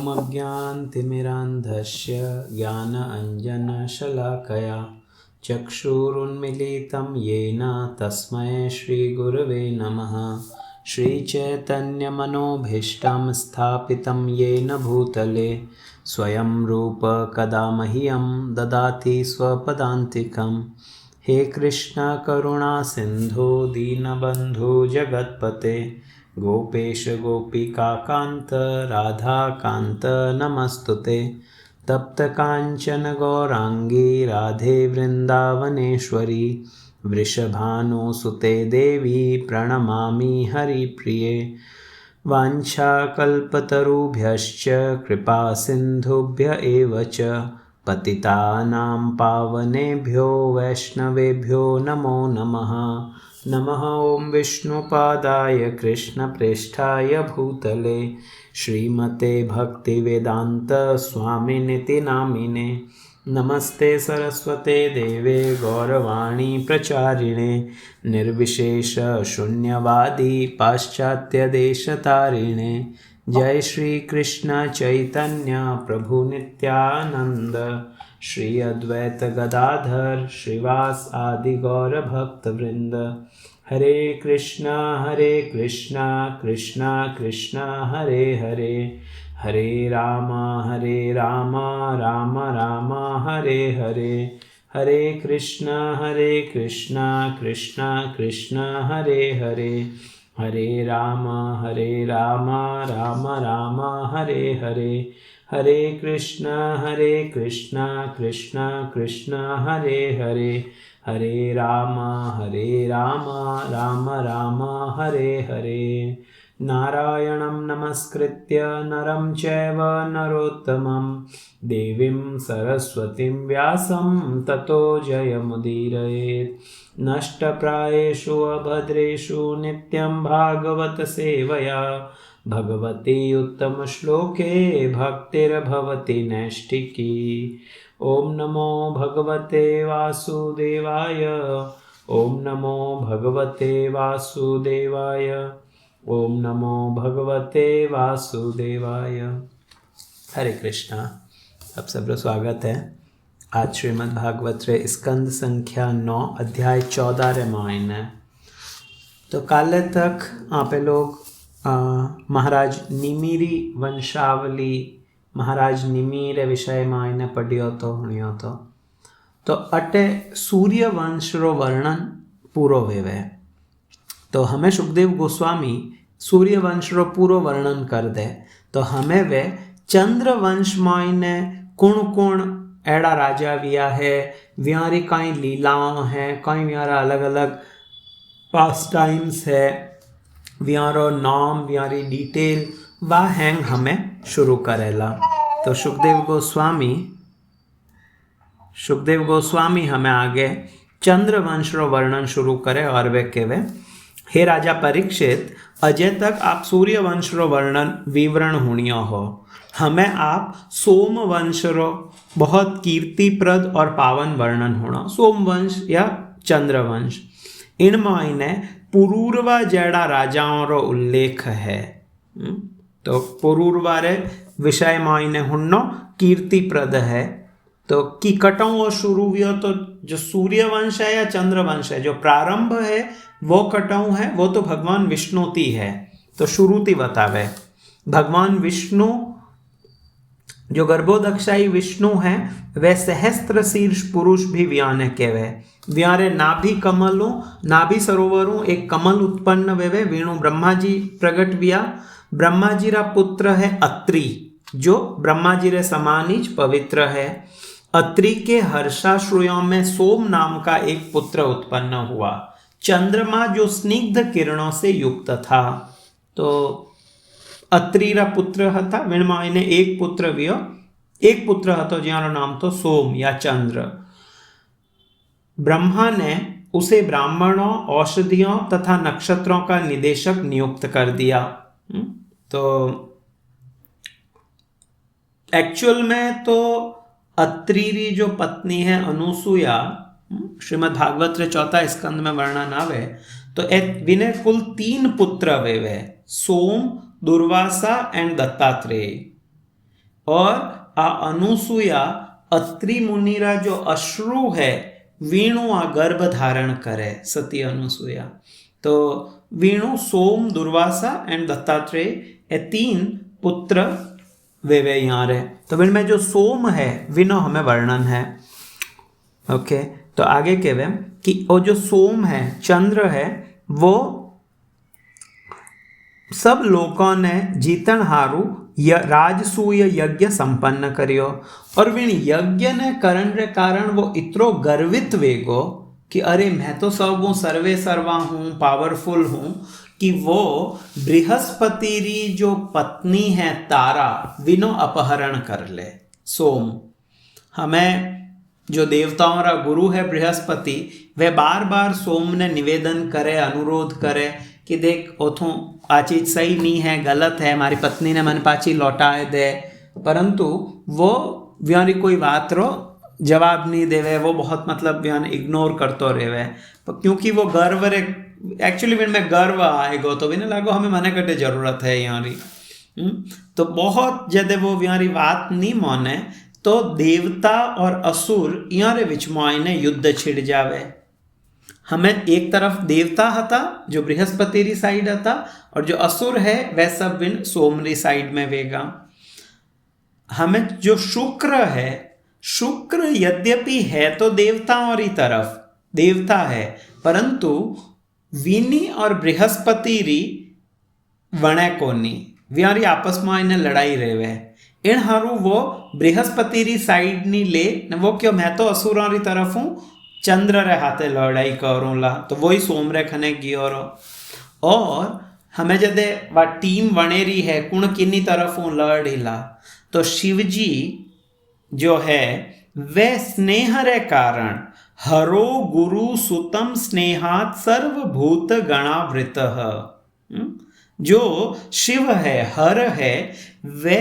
अज्ञानतिमिरान्धस्य ज्ञानाञ्जनशलाकया चक्षुरुन्मीलितं येन तस्मै श्रीगुरवे नमः। श्रीचैतन्यमनोभीष्टं स्थापितं येन भूतले स्वयं रूप कदा मह्यं ददाति स्वपदान्तिकं। हे कृष्ण करुणा सिन्धु दीनबन्धु जगत्पते गोपेश गोपिकान्त राधाकान्त नमस्तुते। तप्त कांचन गौरांगी राधे वृंदावनेश्वरी वृषभानुसुते देवी प्रणमामि हरिप्रिये। वाञ्छाकल्पतरुभ्यश्च कृपा सिन्धुभ्य एव च पतितानां पावनेभ्यो वैष्णवेभ्यो नमो नमः। नमः ओं विष्णुपादाय कृष्णप्रेष्ठाय भूतले श्रीमते भक्तिवेदांत स्वामिनिति नामिने। नमस्ते सरस्वते देवे गौरवाणी प्रचारिणे निर्विशेष शून्यवादी पाश्चात्यदेशतारिणे। जय श्री कृष्ण चैतन्य प्रभु नित्यानंद श्री अद्वैत गदाधर श्रीवास आदि गौर भक्तवृंद। हरे कृष्णा कृष्णा कृष्णा हरे हरे हरे राम राम राम हरे हरे। हरे कृष्णा कृष्णा कृष्णा हरे हरे हरे राम राम राम हरे हरे। हरे कृष्णा कृष्णा कृष्णा हरे हरे हरे राम राम राम हरे हरे। नारायणं नमस्कृत्य नरं चैव नरोत्तमं देवीं सरस्वतीं व्यासं ततो जयमुदीरयेत्। नष्टप्रायेषु अभद्रेषु नित्यं भागवत सेवया भगवती उत्तमश्लोके भक्तिर्भवति नैष्ठिकी। ओम नमो भगवते वासुदेवाय ओम नमो भगवते वासुदेवाय ओम नमो भगवते वासुदेवाय। हरे कृष्णा। आप सबका स्वागत है। आज श्रीमद् भागवत रे स्कंद संख्या 9 अध्याय 14 रे मायने है। तो काले तक आप लोग महाराज निमिरी वंशावली महाराज निमिरे विषय मायने पढ़ियो तो अटे सूर्य वंश रो वर्णन पूरो वेवे। तो हमें सुखदेव गोस्वामी सूर्य वंश रो पूरो वर्णन कर दे तो हमें वे चंद्र वंश मायने कुण एड़ा राजा विया है व्यारी कई लीलाओं है कई व्यारा अलग अलग पास टाइम्स है व्यारो नाम व्यारी डिटेल वह हैंग हमें शुरू करेला। तो सुखदेव गोस्वामी हमें आगे चंद्र वंश रो वर्णन शुरू करे और वे केवे हे राजा परीक्षित अजय तक आप सूर्य वंश रो वर्णन विवरण हुनियो हो हमें आप सोम वंश रो बहुत कीर्तिप्रद और पावन वर्णन होना। सोम वंश या चंद्र वंश इन मायने पुरूरवा जड़ा राजाओं रो उल्लेख है। तो पुरूरवा रे विषय मायने हुन्नो कीर्तिप्रद है। तो की कटों शुरू हुआ तो जो सूर्य वंश है या चंद्र वंश है जो प्रारंभ है वो कटों है वो तो भगवान विष्णु ती है। तो शुरुती बतावे भगवान विष्णु जो गर्भोदक्षाई विष्णु है वह सहस्त्र शीर्ष पुरुष भी व्याने केवे व्यारे नाभि कमलों नाभि सरोवरों एक कमल उत्पन्न वेवे वेणु ब्रह्मा जी प्रगट विया। ब्रह्मा जी रा पुत्र है अत्रि जो ब्रह्मा जी रे समानिज पवित्र है। अत्रि के हर्षाश्रुयों में सोम नाम का एक पुत्र उत्पन्न हुआ। चंद्रमा जो स्निग्ध किरणों से युक्त था। तो अत्रि रा पुत्र हता विणमायने एक पुत्र वियो एक पुत्र हतो जियारो नाम तो सोम या चंद्र। ब्रह्मा ने उसे ब्राह्मणों औषधियों तथा नक्षत्रों का निदेशक नियुक्त कर दिया। तो एक्चुअल में तो अत्रि री जो पत्नी है अनुसुया श्रीमद् भागवत रे 4 स्कंद में वर्णन आवे तो विने कुल 3 पुत्र वेवे सोम दुर्वासा एंड दत्तात्रेय। और आ अनुसुया અત્રિ મુનિરા जो अश्रु है वीणु आ गर्भ धारण करे सती अनुसुया। तो वीणु, सोम, दुर्वासा एंड दत्तात्रेय ये 3 पुत्र वे यहाँ रहे। तो इनमें जो सोम है विनो हमें वर्णन है। ओके, तो आगे कहवे कि वो जो सोम है, चंद्र है, वो सब लोगों ने जीतन हारू राजसूय यज्ञ संपन्न करियो। और विण यज्ञ ने करण रे कारण वो इतरो गर्वित वेगो कि अरे मैं तो सब हूँ, सर्वे सर्वा हूँ, पावरफुल हूँ, कि वो बृहस्पति री जो पत्नी है तारा विनो अपहरण कर ले। सोम, हमें जो देवताओं का गुरु है बृहस्पति, वह बार बार सोम ने निवेदन करे, अनुरोध करे कि देख ओथों आ चीज़ सही नहीं है, गलत है, हमारी पत्नी ने मन पाची लौटाए दे। परंतु वो व्यानी कोई बात रो जवाब नहीं देवे, वो बहुत मतलब व्यान इग्नोर करतो रहे, क्योंकि वो गर्व रे एक्चुअली में गर्व आएगो तो भी ना लागो हमें मने कटे जरूरत है यारी। तो बहुत ज़्यादा वो व्यारी बात नहीं माने तो देवता और असुर यारे विच में युद्ध छिड़ जावे। हमें एक तरफ देवता हता जो बृहस्पति री साइड हता और जो असुर है वह सब बिन सोम री साइड में वेगा। हमें जो शुक्र है, शुक्र यद्यपि है तो देवताओं री तरफ देवता है, परंतु विनी और बृहस्पति री वणे कोनी, व्यारी आपस में इन्हें लड़ाई रेवे। इन हारू वो बृहस्पति री साइड नी ले, वो क्यों मैं तो असुरों री तरफ हूँ, चंद्र रे हाथे लड़ाई करूँ ला, तो वही सोम रे खने गियो रो। और हमें जदे वा टीम वनेरी है कुण किन्नी तरफ हूँ लड़ ला, तो शिवजी जो है वे स्नेह रे कारण हरो गुरु सुतम स्नेहात सर्वभूत गणावृत। जो शिव है, हर है, वे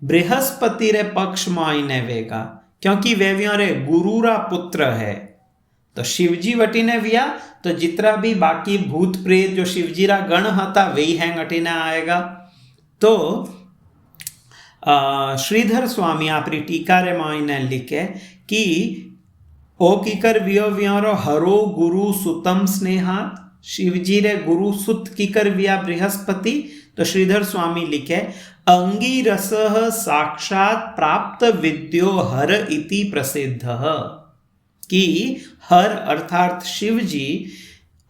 बृहस्पति रे पक्ष में आईने वेगा, क्योंकि वे व्यारे गुरु रा पुत्र है। तो शिवजी वटीने विया तो जितना भी बाकी भूत प्रेत जो शिवजी रा गण हता वही हैंग अटीने आएगा। तो श्रीधर स्वामी आपरी टीका रे मायने लिखे कि ओ कीकर वियो व्यारो हरो गुरु सुतम स्नेहात, शिवजी रे गुरु सुत कीकर विया बृहस्पति। तो श्रीधर स्वामी लिखे अंगिरसः साक्षात प्राप्त विद्यो हर इति प्रसिद्ध, कि हर अर्थात शिवजी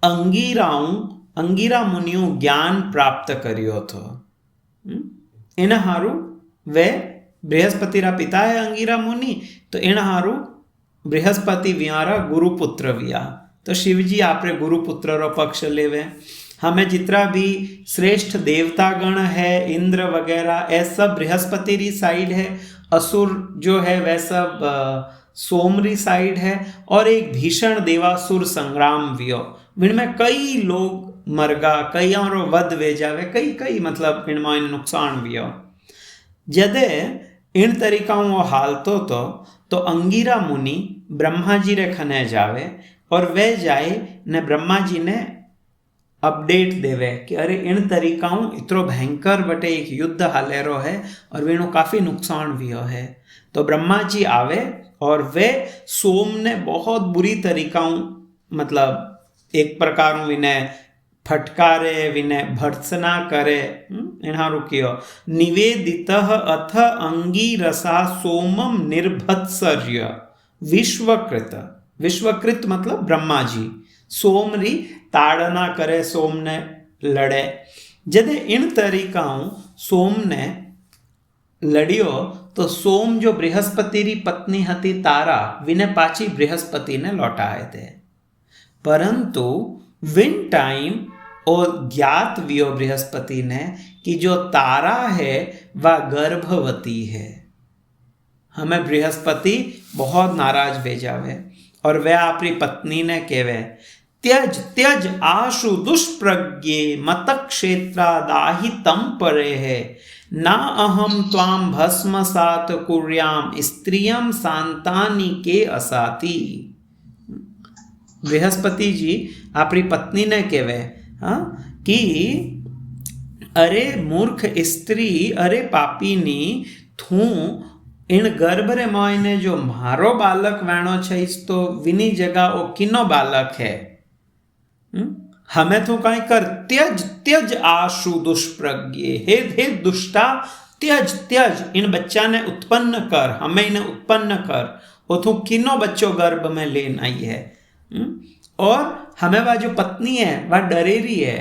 अंगिरा मुनियों ज्ञान प्राप्त करियो थो। इन हारू वे बृहस्पति रा पिता है अंगिरा मुनि, तो इन हारू बृहस्पति व्यारा गुरुपुत्र विया। तो शिवजी आपरे गुरुपुत्र रो पक्ष लेवे। हमें जितना भी श्रेष्ठ देवता गण है, इंद्र वगैरह, ये सब बृहस्पति री साइड है। असुर जो है वह सब सोमरी साइड है। और एक भीषण देवासुर संग्राम वियो, इनमें कई लोग मरगा, कई और वध वे जावे, कई मतलब इनमें नुकसान वियो। जदे इन तरीकाओं हालतो तो अंगिरा मुनि ब्रह्मा जी रे खने जावे और वे जाए ने ब्रह्मा जी ने अपडेट देवे कि अरे इन तरीकाओं इतरो भयंकर बटे एक युद्ध हालेरो है और वेणु काफ़ी नुकसान वियो है। तो ब्रह्मा जी आवे और वे सोम ने बहुत बुरी तरीकाओं मतलब एक प्रकार विनय फटकारे, विनय भर्त्सना करे। इन्हा रुकियो निवेदितः अथ अंगिरसा सोमम निर्भत्सर्य विश्वकृत। विश्वकृत मतलब ब्रह्मा जी सोम री ताड़ना करे, सोम ने लड़े। जदे इन तरीकाओं सोम ने लड़ियो तो सोम जो बृहस्पति री पत्नी हती तारा विने पाची बृहस्पति ने लौटाए थे। परंतु विन टाइम और ज्ञात वियो बृहस्पति ने कि जो तारा है वह गर्भवती है। हमें बृहस्पति बहुत नाराज भेजावे और वह अपनी पत्नी ने कहवे त्यज त्यज आशु दुष्प्रज्ञे मत क्षेत्रादाहि तम परे है ना अहम त्वाम भस्मसात कुर्याम स्त्रियम सांतानी के असाती। बृहस्पति जी अपनी पत्नी ने कहवे कि अरे मूर्ख स्त्री, अरे पापीनी, थूं इन गर्भ रे मायने जो मारो बालक वेणो छे तो विनी जगह ओ किनो बालक है। हमें तो कहीं कर त्यज त्यज आशु दुष्प्रज्ञे, हे दुष्टा त्यज त्यज इन बच्चा ने उत्पन्न कर, हमें इन्हें उत्पन्न कर। वो तो किनो बच्चों गर्भ में लेन आई है। और हमें वह जो पत्नी है वह डरेरी है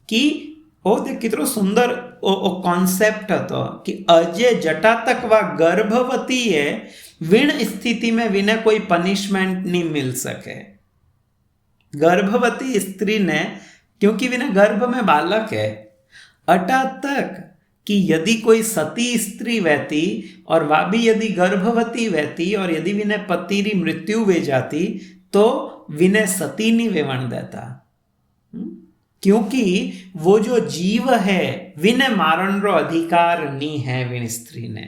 कि ओ देख कितनो सुंदर ओ कॉन्सेप्ट હતો कि अजय जटा तक वह गर्भवती है, विण स्थिति में विने कोई पनिशमेंट नहीं मिल सके। गर्भवती स्त्री ने, क्योंकि विने गर्भ में बालक है, अटा तक कि यदि कोई सती स्त्री वहती और वह भी यदि गर्भवती वहती और यदि विने पति री मृत्यु वे जाती तो विने सती नहीं वेवण देता, क्योंकि वो जो जीव है विने मारण रो अधिकार नहीं है विन स्त्री ने।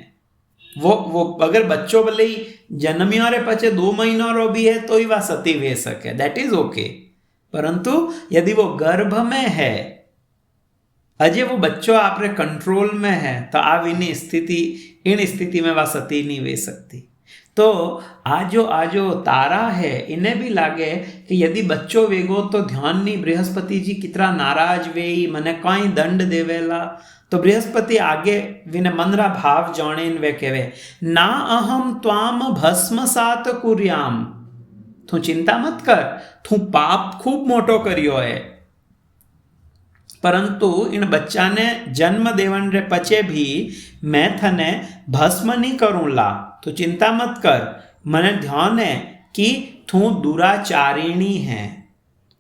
वो अगर बच्चों भले ही जन्मियो रे पचे 2 महीनों रो भी है तो ही वह सती वे सके, दैट इज ओके। परंतु यदि वो गर्भ में है, अजय वो बच्चों आपरे कंट्रोल में है, तो आप इन स्थिति में वह सती नहीं वे सकती। तो आजो तारा है इन्हें भी लागे कि यदि बच्चों वेगो तो ध्यान नहीं, बृहस्पति जी कितना नाराज वेई, मने कई दंड देवेला। तो बृहस्पति आगे विने मनरा भाव जानेन वे कहे ना अहम त्वाम भस्मसात कुर्याम, तू चिंता मत कर, तू पाप खूब मोटो करियो है, परंतु इन बच्चा ने जन्म देवन रे पचे भी मैं थने भस्म नहीं करूँला, तो चिंता मत कर। मने ध्यान है कि तू दुराचारिणी है,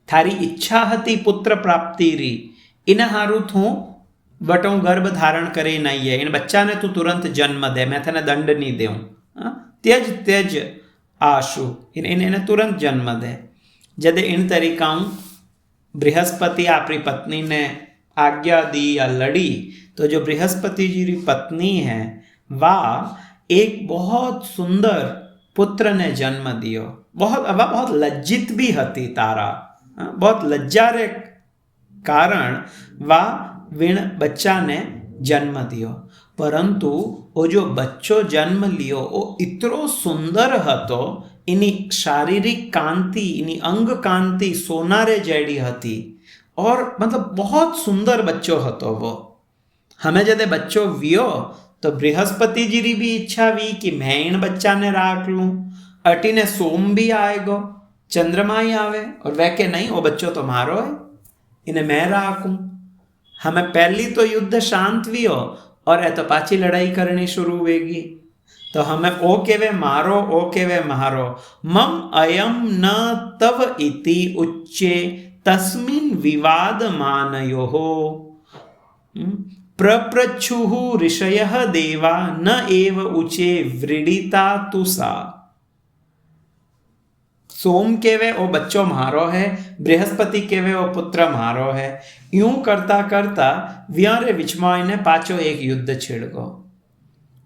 थारी इच्छा हती पुत्र प्राप्ति री, इन हारू तू वटों गर्भ धारण करे नहीं है, इन बच्चा ने तू तुरंत जन्म दे, मैं थने दंड नहीं देऊँ, त्यज त्यज आशु, इन्हें तुरंत जन्म दे। जदे इन तरीकाओं बृहस्पति आपरी पत्नी ने आज्ञा दी या लड़ी, तो जो बृहस्पति जी की पत्नी है वह एक बहुत सुंदर पुत्र ने जन्म दियो। बहुत लज्जित भी हती तारा, बहुत लज्जा रे कारण वह विण बच्चा ने जन्म दियो। परंतु वो जो बच्चो जन्म लियो वो इतनो सुंदर हतो, इनी शारीरिक कांति, इनी अंग कांति सोनारे जैडी हती, और मतलब बहुत सुंदर बच्चो हतो वो। हमें जदे बच्चो वियो तो बृहस्पति जी री भी इच्छा हुई कि मैं इन बच्चा ने राख लूं, अटी ने सोम भी आएगो, चंद्रमा ही आवे, और वह के नहीं वो बच्चो तो मारो है, इन्हें मैं राखूं। हमें पहली तो युद्ध शांत भी हो और तो पाची लड़ाई करनी शुरू होगी, तो हमें ओ केवे मारो, ओ केवे मारो। मम अयम न तव इति उच्चे तस्मिन विवाद मानयोः प्रप्रच्छुः ऋषयः देवा न एव उचे व्रीडिता तुसा। सोम केवे ओ बच्चों मारो है, बृहस्पति केवे ओ पुत्र मारो है। यूं करता करता व्यारे विचमाय ने पाचो एक युद्ध छिड़ गो।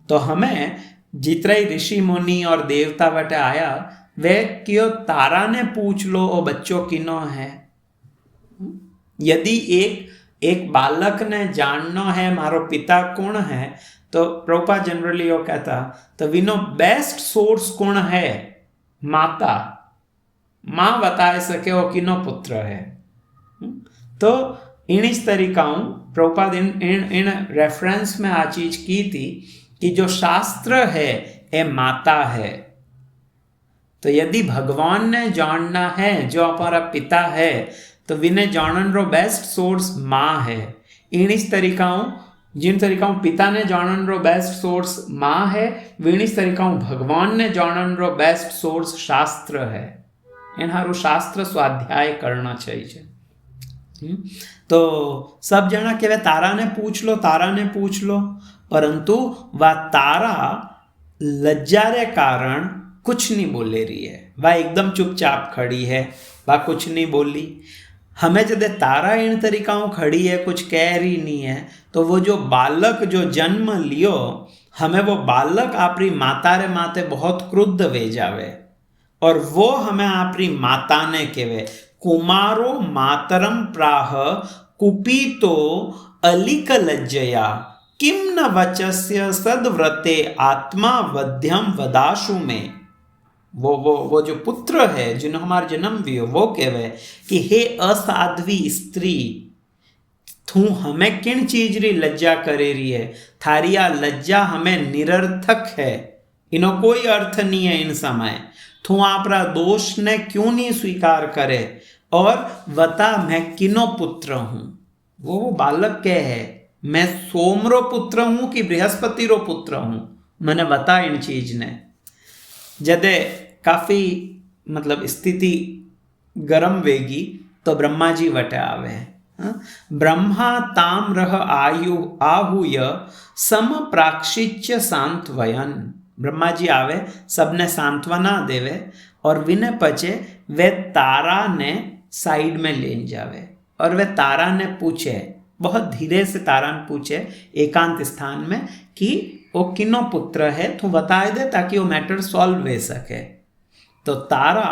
तो हमें जितने ऋषि मुनि और देवता वटे आया वे क्यों तारा ने पूछ लो ओ बच्चों किनो है। यदि एक बालक ने जानना है मारो पिता कौन है, तो प्रभुपाद जनरली यो कहता तो विनो बेस्ट सोर्स कौन है, माता, माँ बताए सके वो किनो पुत्र है। तो इन इस तरीकाओं प्रभुपाद इन रेफरेंस में आ चीज की थी कि जो शास्त्र है ये माता है। तो यदि भगवान ने जानना है जो हमारा पिता है, तो विने जानन रो बेस्ट सोर्स माँ है। इन इस तरीकाओं जिन तरीकाओं पिता ने जानन रो बेस्ट सोर्स माँ है, विन इस तरीकाओं भगवान ने जानन रो बेस्ट सोर्स शास्त्र है। इन हारू शास्त्र स्वाध्याय करना चाहिए। तो सब जना के तारा ने पूछ लो, तारा ने पूछ लो, परंतु वह तारा लज्जा रे कारण कुछ नहीं बोले रही है, वह एकदम चुपचाप खड़ी है, वह कुछ नहीं बोली। हमें जब तारा इन तरीकाओं खड़ी है, कुछ कह रही नहीं है, तो वो जो बालक जो जन्म लियो, हमें वो बालक आपरी माता रे माते बहुत क्रुद्ध वे जावे, और वो हमें आपरी माता ने केवे कुमारो मातरम प्राह कुपीतो अलिक लज्जया किम न वचस्य सद्व्रते आत्मा वध्यम वदाशु में। वो जो पुत्र है जिन्हों हमार जन्म दियो, वो कहवे कि हे असाध्वी स्त्री, तू हमें किन चीज री लज्जा करे रही है, थारी आ लज्जा हमें निरर्थक है, इनो कोई अर्थ नहीं है इन समय। तू आपरा दोष ने क्यों नहीं स्वीकार करे, और बता मैं किनो पुत्र हूं। वो बालक के है, मैं सोमरो पुत्र हूं कि बृहस्पति रो पुत्र हूं, मैंने बता इन चीज ने। जदे काफी मतलब स्थिति गरम वेगी तो ब्रह्मा जी वटे आवे। ब्रह्मा ताम्रह आयु आहूय सम प्राक्षिच्य सांत्वयन। ब्रह्मा जी आवे, सबने सांत्वना देवे, और विने पचे वे तारा ने साइड में ले जावे, और वे तारा ने पूछे, बहुत धीरे से तारा ने पूछे एकांत स्थान में कि वो किनो पुत्र है, तू बता दे ताकि वो मैटर सॉल्व वे सके। तो तारा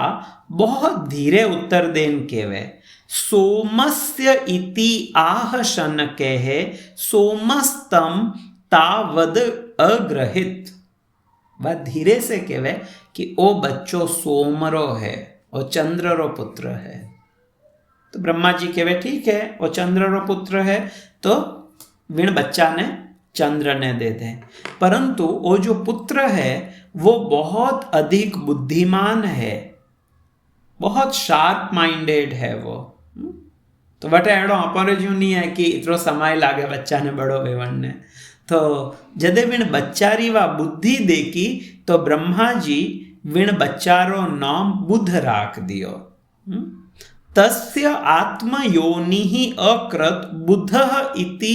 बहुत धीरे उत्तर देन केवे, सोमस्य इति आह शनके है, सोमस्तम तावद अग्रहित। वह धीरे से कहवे कि ओ बच्चो सोमरो है, ओ चंद्र रो पुत्र है। तो ब्रह्मा जी कहवे ठीक है, वो चंद्र रो पुत्र है, तो विण बच्चा ने चंद्र ने दे दे। परंतु वो जो पुत्र है वो बहुत अधिक बुद्धिमान है, बहुत शार्प माइंडेड है वो। तो बटे एड़ो अपर जो नहीं है कि इतरो समय लागे बच्चा ने बड़ो वेवन ने। तो जदे विण बच्चारी वा बुद्धि देखी तो ब्रह्मा जी विण बच्चारो नाम बुध राख दियो। तस्य आत्मयोनिः अकृत बुधः इति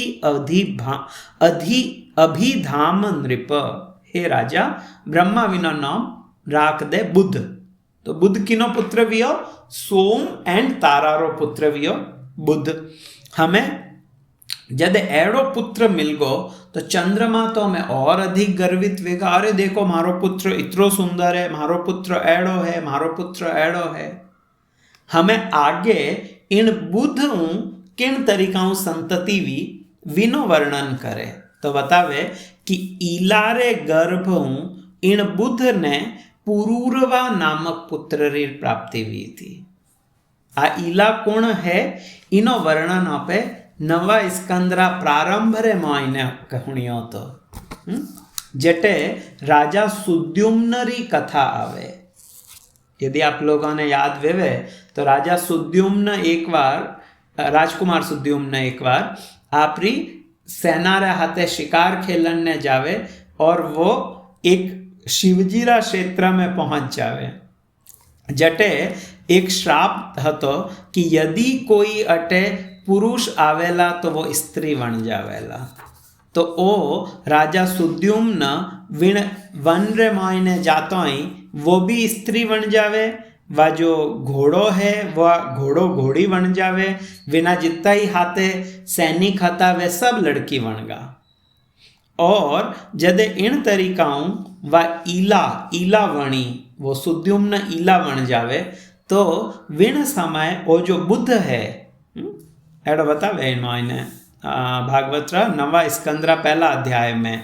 अभिधाम नृप। हे राजा, ब्रह्मा विनो नाम राख दे बुध। तो बुध किनो पुत्र वियो, सोम एंड तारारो पुत्र वियो बुध। हमें जद एड़ो पुत्र मिल गो तो चंद्रमा तो हमें और अधिक गर्वित वेगा, अरे देखो मारो पुत्र इतरो सुंदर है, मारो पुत्र एड़ो है, मारो पुत्र एड़ो है। हमें आगे इन बुध किन तरीकाओं संतति विनो वर्णन करे। तो बतावे कि ईलारे गर्भ इन बुध ने पुरूरवा नामक पुत्र री प्राप्ति हुई थी। आ ईला कौन है, इनो वर्णन आपे नवा स्कंदरा प्रारंभ रे मायने कहणियो। तो जटे राजा सुद्युम्न री कथा आवे। यदि आप लोगों ने याद वेवे तो राजा सुद्युम्न एक बार, राजकुमार सुद्युम्न एक बार आपरी सेना रे हाथे शिकार खेलन ने जावे, और वो एक शिवजीरा क्षेत्र में पहुंच जावे। जटे एक श्राप हतो कि यदि कोई अटे पुरुष आवेला तो वो स्त्री बन जावेला। तो ओ राजा सुद्युम्न विण वन रे मायने जातो ही वो भी स्त्री बन जावे, वह जो घोड़ो है वह घोड़ो घोड़ी बन जावे, बिना जितना ही हाथे सैनिक हता वे सब लड़की बनगा। और जदे इन तरीकाओं वह ईला वणी, वो सुद्युम्न ईला बन जावे, तो विण समय वो जो बुध है एडो बतावे इन्होंने भागवत नवा स्कंदरा पहला अध्याय में,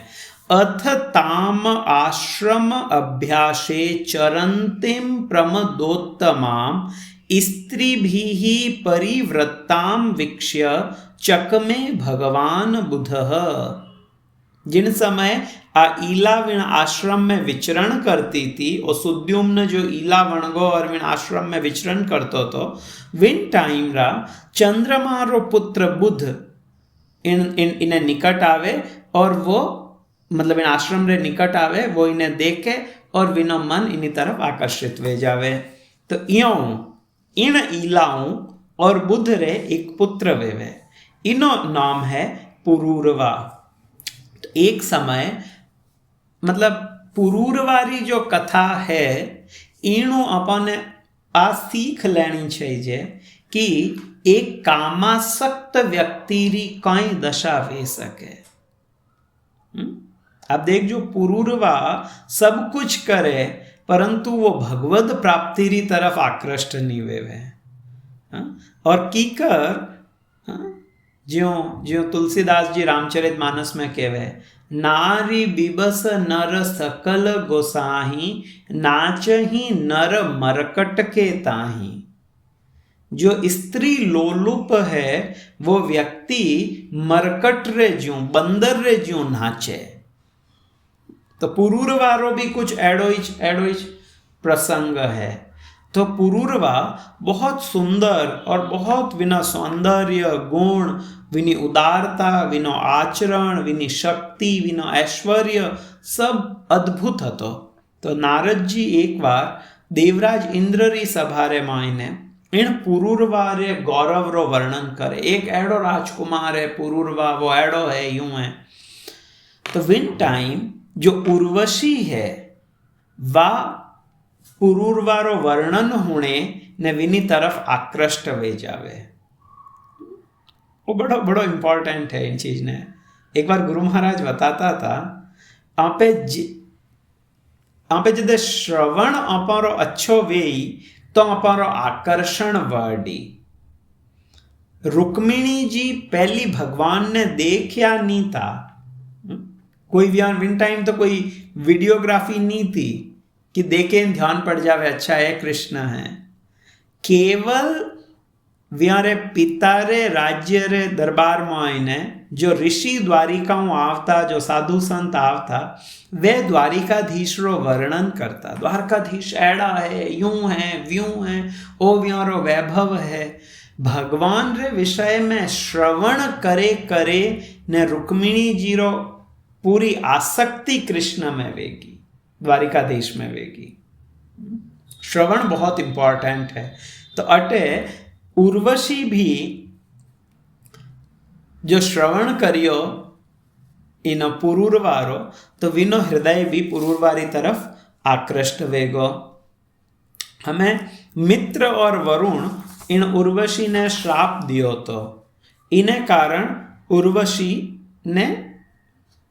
अथ ताम आश्रम अभ्यासे चरंतिम प्रमदोत्तमाम स्त्रीभिः परिवृत्ताम वीक्ष्य चकमे भगवान बुधः। जिन समय आ ईला विण आश्रम में विचरण करती थी, और सुद्युम्न जो ईला वणगो और विण आश्रम में विचरण करतो तो विन टाइम रा चंद्रमा रो पुत्र बुध इन्हें निकट आवे, और वो मतलब इन आश्रम रे निकट आवे, वो इन्हें देखे और विनो मन इन्हीं तरफ आकर्षित वे जावे। तो इन ईलाओं और बुध रे एक पुत्र वेवे, इनो नाम है पुरूरवा। तो एक समय मतलब पुरूरवारी जो कथा है, इनो अपन आ सीख लेनी चाहिए कि एक कामासक्त व्यक्ति री कई दशा वे सके। अब देख, जो पुरूरवा सब कुछ करे परंतु वो भगवत प्राप्ति री तरफ आकृष्ट नहीं वेवे। और कीकर ज्यों ज्यों तुलसीदास जी रामचरित मानस में कहवे, नारी बिबस नर सकल गोसाही, नाचही नर मरकट के ताही। जो स्त्री लोलुप है वो व्यक्ति मरकट रे ज्यों, बंदर रे ज्यों नाचे। तो पुरूरवारो भी कुछ एडोइच प्रसंग है। तो पुरूरवा बहुत सुंदर और बहुत विना सौंदर्य गुण, विनी उदारता, विनो आचरण, विनी शक्ति, विनो ऐश्वर्य सब अद्भुत हतो। तो नारद जी एक बार देवराज इंद्र री सभा रे मायने इन पुरूरवा रे गौरव रो वर्णन करे। एक एडो राजकुमार है पुरूरवा, वो एडो है, यूं है। तो विन टाइम जो उर्वशी है वा पुरूरवारो वर्णन होने ने विनी तरफ आकृष्ट वे जावे। वो बड़ो बड़ो इंपॉर्टेंट है इन चीज ने। एक बार गुरु महाराज बताता था, आपे जदे श्रवण अपारो अच्छो वेई तो अपारो आकर्षण वर्डी। रुक्मिणी जी पहली भगवान ने देखा नहीं था, कोई विन टाइम तो कोई वीडियोग्राफी नहीं थी कि देखे ध्यान पड़ जावे अच्छा है कृष्ण है। केवल व्यारे पिता रे राज्य रे दरबार में आईने जो ऋषि द्वारिकाओं आवता, जो साधु संत आवता, वे द्वारिकाधीश रो वर्णन करता। द्वारकाधीश एड़ा है, यूं है, व्यूं है, ओ व्यारो वैभव है। भगवान रे विषय में श्रवण करे करे ने रुक्मिणी जी रो पूरी आसक्ति कृष्ण में वेगी, द्वारिकाधीश में वेगी। श्रवण बहुत इंपॉर्टेंट है। तो अटे उर्वशी भी जो श्रवण करियो इन पुरूरवारो, तो विनो हृदय भी पुरूरवारी तरफ आकृष्ट वेगो। हमें मित्र और वरुण इन उर्वशी ने श्राप दियो, तो इन्हें कारण उर्वशी ने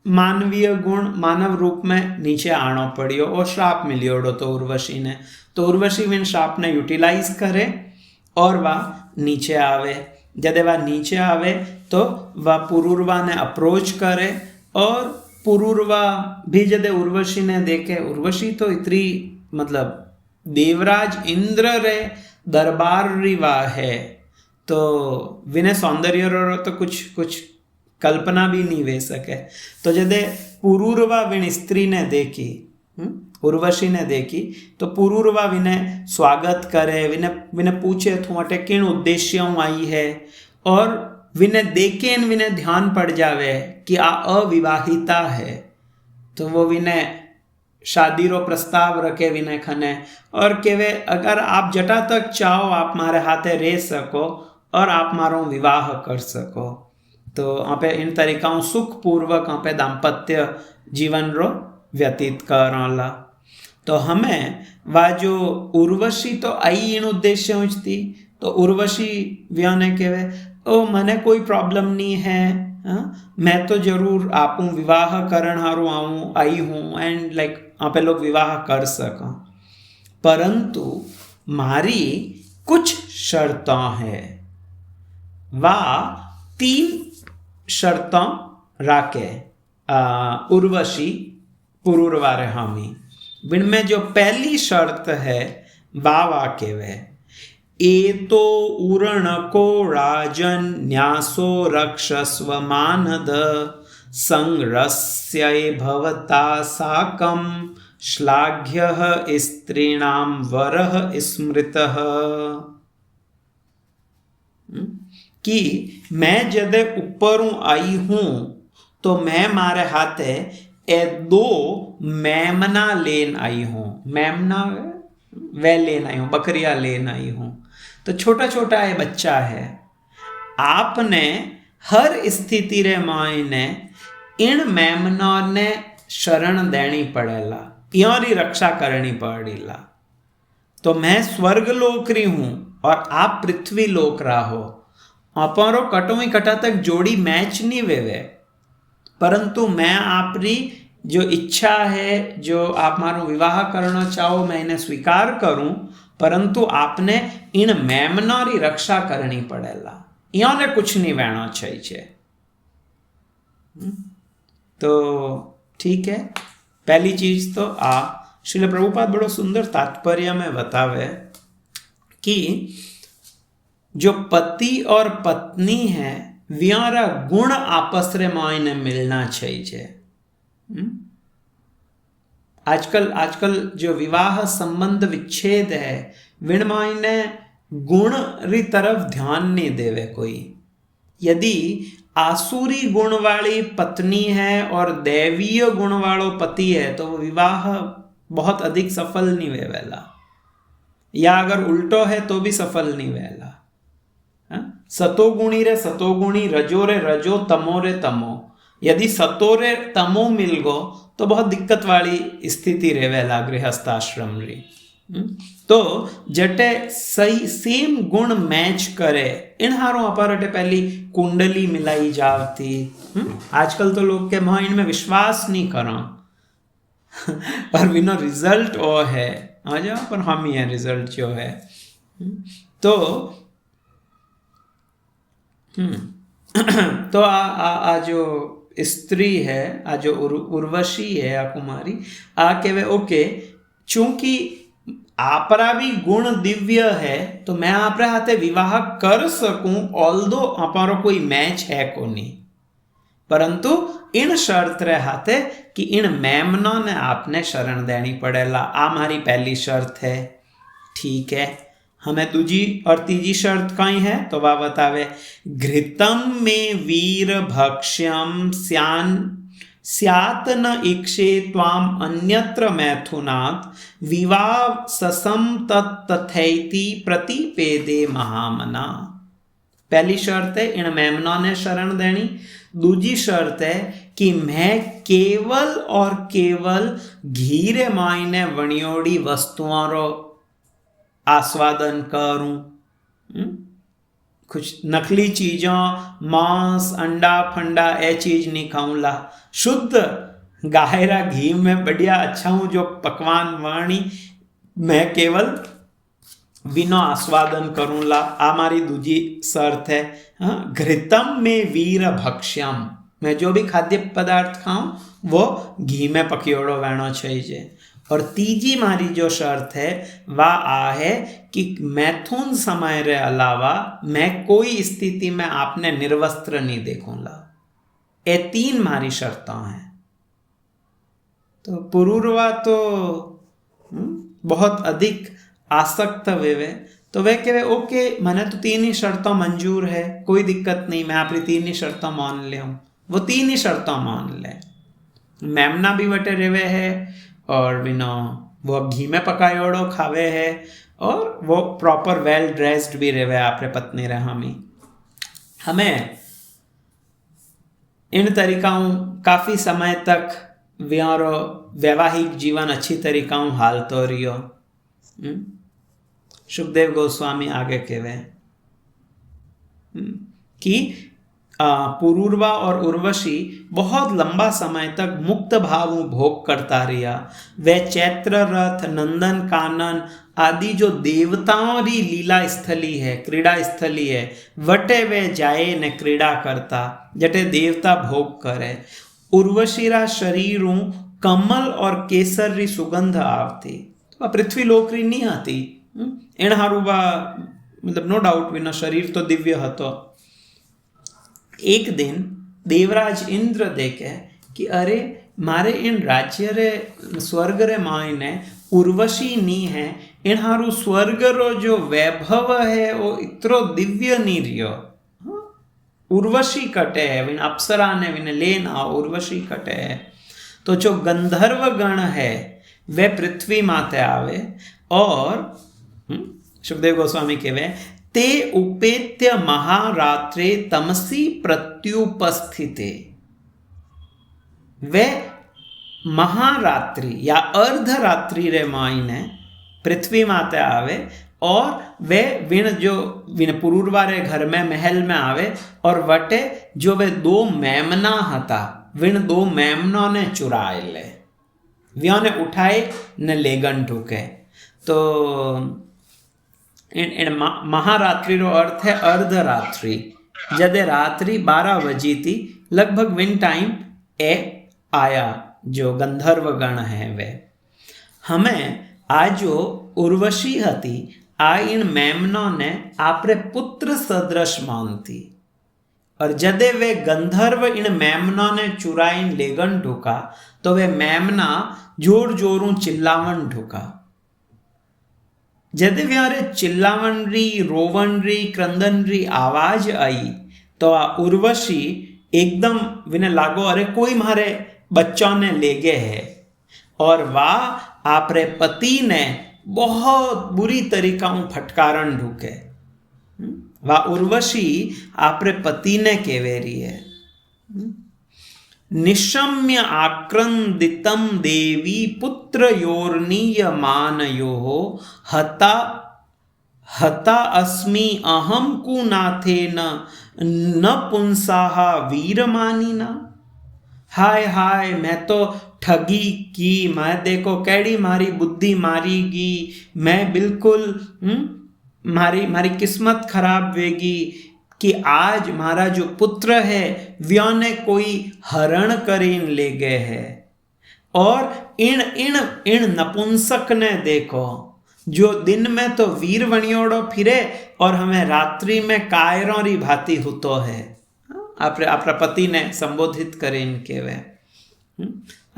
मानवीय गुण मानव रूप में नीचे आनो पड़ियो और श्राप मिलियोड़ो तो उर्वशी ने। तो उर्वशी विन श्राप ने यूटिलाइज करे और वह नीचे आवे। जदे वह नीचे आवे तो वह पुरूरवा ने अप्रोच करे, और पुरूरवा भी जदे उर्वशी ने देखे, उर्वशी तो इतनी मतलब देवराज इंद्र रे दरबार रिवा है, तो विने सौंदर्य रो तो कुछ कल्पना भी नहीं वे सके। तो जदे पुरूरवा विन स्त्री ने देखी, उर्वशी ने देखी, तो पुरूरवा विने स्वागत करे, विने पूछे तू अटे किन उद्देश्य आई है, और विने देखे विने ध्यान पड़ जावे कि आ अविवाहिता है। तो वो विने शादी रो प्रस्ताव रखे विने खने और केवे अगर आप जटा तक चाहो आप मारे हाथे रह सको और आप मारो विवाह कर सको। तो आपे इन तरीकाओं सुखपूर्वक आपे दाम्पत्य जीवन रो व्यतीत करला। तो हमें वह जो उर्वशी तो आई इन उद्देश्य थी, तो उर्वशी व्याने कहवे ओ मने कोई प्रॉब्लम नहीं है, मैं तो जरूर आपू विवाह करण हारू आई हूँ एंड लाइक आपे लोग विवाह कर सका, परंतु मारी कुछ शर्तें है। वह 3 शर्तें राके उर्वशी पुरूरवारे हामी। इनमें जो पहली शर्त है वावा केवे, ए तो उरण को राजन न्यासो रक्षस्व मानद संरस्य भवता साकम श्लाघ्य स्त्रीणाम वरह स्मृतः। कि मैं जदे ऊपरों आई हूं तो मैं मारे हाथे ए 2 मेमना लेन आई हूं। मेमना वे लेन आई हूं, बकरियां लेन आई हूं। तो छोटा छोटा ये बच्चा है, आपने हर स्थिति रे मायने इन मेमना ने शरण देनी पड़ेला, यारी रक्षा करनी पड़ेला। तो मैं स्वर्ग लोक रही हूं और आप पृथ्वी लोक रहो। अपारो कटोई कटा तक जोड़ी मैच नहीं वेवे, परंतु मैं आपरी जो इच्छा है, जो आप मारो विवाह करना चाहो, मैं इन्हें स्वीकार करूं, परंतु आपने इन मेमना री रक्षा करनी पड़ेला। इन्होंने कुछ नहीं वहना चाहिए। तो ठीक है, पहली चीज तो आ श्रील प्रभुपाद बड़ो सुंदर तात्पर्य में बतावे कि जो पति और पत्नी है व्यारा गुण आपस रे मायने मिलना चाहिए। आजकल जो विवाह संबंध विच्छेद है विण मायने गुण री तरफ ध्यान नहीं देवे कोई। यदि आसुरी गुण वाली पत्नी है और दैवीय गुण वालो पति है तो वो विवाह बहुत अधिक सफल नहीं वेला, या अगर उल्टो है तो भी सफल नहीं वेला। सतोगुणी रे सतोगुणी, रजो रे रजो, तमो रे तमो। यदि सतो रे तमो मिल गो तो बहुत दिक्कत वाली स्थिति रेवेला गृहस्थाश्रम री। तो जटे सही सेम गुण मैच करे इन हारों अपारटे पहली कुंडली मिलाई जावती। आजकल तो लोग के माइंड में विश्वास नहीं करो पर बिना रिजल्ट ओ है आ जाओ पर हम ही है रिजल्ट जो है। तो तो आ जो स्त्री है, आ जो उर्वशी है, आ कुमारी आ के ओके चूंकि आपरा भी गुण दिव्य है तो मैं आपरे हाथे विवाह कर सकूं ऑल्दो अपारो कोई मैच है को नहीं, परंतु इन शर्त रे हाथे कि इन मेमना ने आपने शरण देनी पड़ेला। आ मारी पहली शर्त है। ठीक है, हमें दूजी और तीजी शर्त कई है तो वह बतावे घृतम में वीर भक्ष्यम स्यात् न इक्षे त्वाम अन्यत्र मैथुनात् विवाह ससम तथैति प्रतिपेदे महामना। पहली शर्त है इन मेमना ने शरण देनी। दूजी शर्त है कि मैं केवल और केवल घीरे मायने वणियोड़ी वस्तुओं रो आस्वादन करूं। कुछ नकली चीजों मांस अंडा फंडा ए चीज नहीं खाऊंला। शुद्ध गायरा घी में बढ़िया अच्छा हूं जो पकवान वाणी मैं केवल बिना आस्वादन करूंला। हमारी दूजी शर्त है। घृतम में वीर भक्ष्यम, मैं जो भी खाद्य पदार्थ खाऊं वो घी में पकियोड़ो रहना चाहिए। और तीजी मारी जो शर्त है वह आ है कि मैथुन समय रे अलावा मैं कोई स्थिति में आपने निर्वस्त्र नहीं देखूंगा। ये तीन मारी शर्तें हैं। तो पुरूरवा तो बहुत अधिक आसक्त वे तो वे कहे ओके मैंने तो तीन ही शर्तें मंजूर है, कोई दिक्कत नहीं, मैं अपनी तीन ही शर्तें मान ले हूँ। वो तीन ही शर्तें मान ले, मेमना भी वटे रेवे है और बिना वो घी में पकायोड़ो खावे है और वो प्रॉपर वेल ड्रेस्ड भी रेवे आपरे पत्नी रहे। हमें इन तरीकाओं काफ़ी समय तक व्यारो वैवाहिक जीवन अच्छी तरीकाओं हाल तो रियो। सुखदेव गोस्वामी आगे कहवे कि पुरूरवा और उर्वशी बहुत लंबा समय तक मुक्त भाव भोग करता रहा। वे चैत्र रथ नंदन कानन आदि जो देवताओं री लीला स्थली है, क्रीड़ा स्थली है, वटे वे जाए ने क्रीड़ा करता जटे देवता भोग करे। उर्वशी रा शरीरों कमल और केसर री सुगंध आवती, तो पृथ्वी लोकरी नहीं आती। एण हारूबा मतलब नो डाउट विना शरीर तो दिव्य हतो। एक दिन देवराज इंद्र देखे कि अरे मारे इन राज्य रे स्वर्ग रे मायने उर्वशी नहीं है, इन हारू स्वर्ग रो जो वैभव है वो इतरो दिव्य नहीं रियो। उर्वशी कटे है विन अप्सरा ने विन लेना उर्वशी कटे है। तो जो गंधर्व गण है वे पृथ्वी माते आवे और सुखदेव गोस्वामी कहवे ते उपेत्य महारात्रे तमसी प्रत्युपस्थिते। वे महारात्रि या अर्धरात्रि रे मायने पृथ्वी माते आवे और वे विन पुरूरवा रे घर में महल में आवे और वटे जो वे दो मेमना हता विन दो मेमना ने चुराए ले, व्यों ने उठाए न लेगन ठुके। तो इन महारात्रि रो अर्थ है अर्धरात्रि, जदे रात्रि 12 बजी थी लगभग विन टाइम ए आया जो गंधर्व गण है वे। हमें आ जो उर्वशी हती आ इन मेमनो ने आपरे पुत्र सदृश मानती और जदे वे गंधर्व इन मेमना ने चुराइन लेगन ढुका तो वे मेमना जोर जोरों चिल्लावन ढुका। जदे व्यारे चिल्लावन री रोवन री क्रंदन री आवाज आई तो आ उर्वशी एकदम विने लागो अरे कोई मारे बच्चों ने ले गए है और वाह आपरे पति ने बहुत बुरी तरीका फटकारन ढूके। वा उर्वशी आपरे पति ने केवेरी है निशम्य आक्रंदितम देवी पुत्र योर्नीय मानयो हता हता अस्मि अहम कुनाथे न पुंसाहा वीरमानिना। हाय हाय मैं तो ठगी की, मैं देखो कैडी मारी बुद्धि मारीगी, मैं बिल्कुल मारी किस्मत खराब वेगी कि आज मारा जो पुत्र है व्यो ने कोई हरण करीन ले गए है। और इन इन इन नपुंसक ने देखो जो दिन में तो वीर वणियोड़ो फिरे और हमें रात्रि में कायरों री भांति होतो है। आपरा पति ने संबोधित करे इनके वे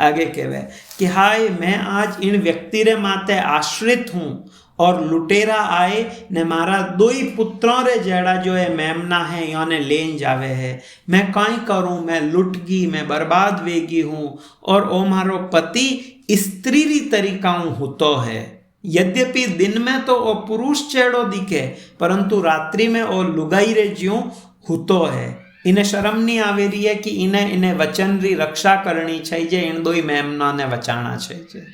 आगे कहवे कि हाय मैं आज इन व्यक्ति रे माते आश्रित हूँ और लुटेरा आए ने मारा दो ही पुत्रों रे जेड़ा जो है मेमना है यहाँ ने लेन जावे है। मैं काई करूँ, मैं लुट गई, मैं बर्बाद वेगी हूँ और ओ मारो पति स्त्री री तरीकाऊं होतो है। यद्यपि दिन में तो ओ पुरुष चेड़ो दिखे परंतु रात्रि में ओ लुगाई रे ज्यों होतो है। इन्हें शर्म नहीं आवे रही है कि इन्हें वचन री रक्षा करनी चाहिए, इन दो ही मेमना ने बचाना चाहिए।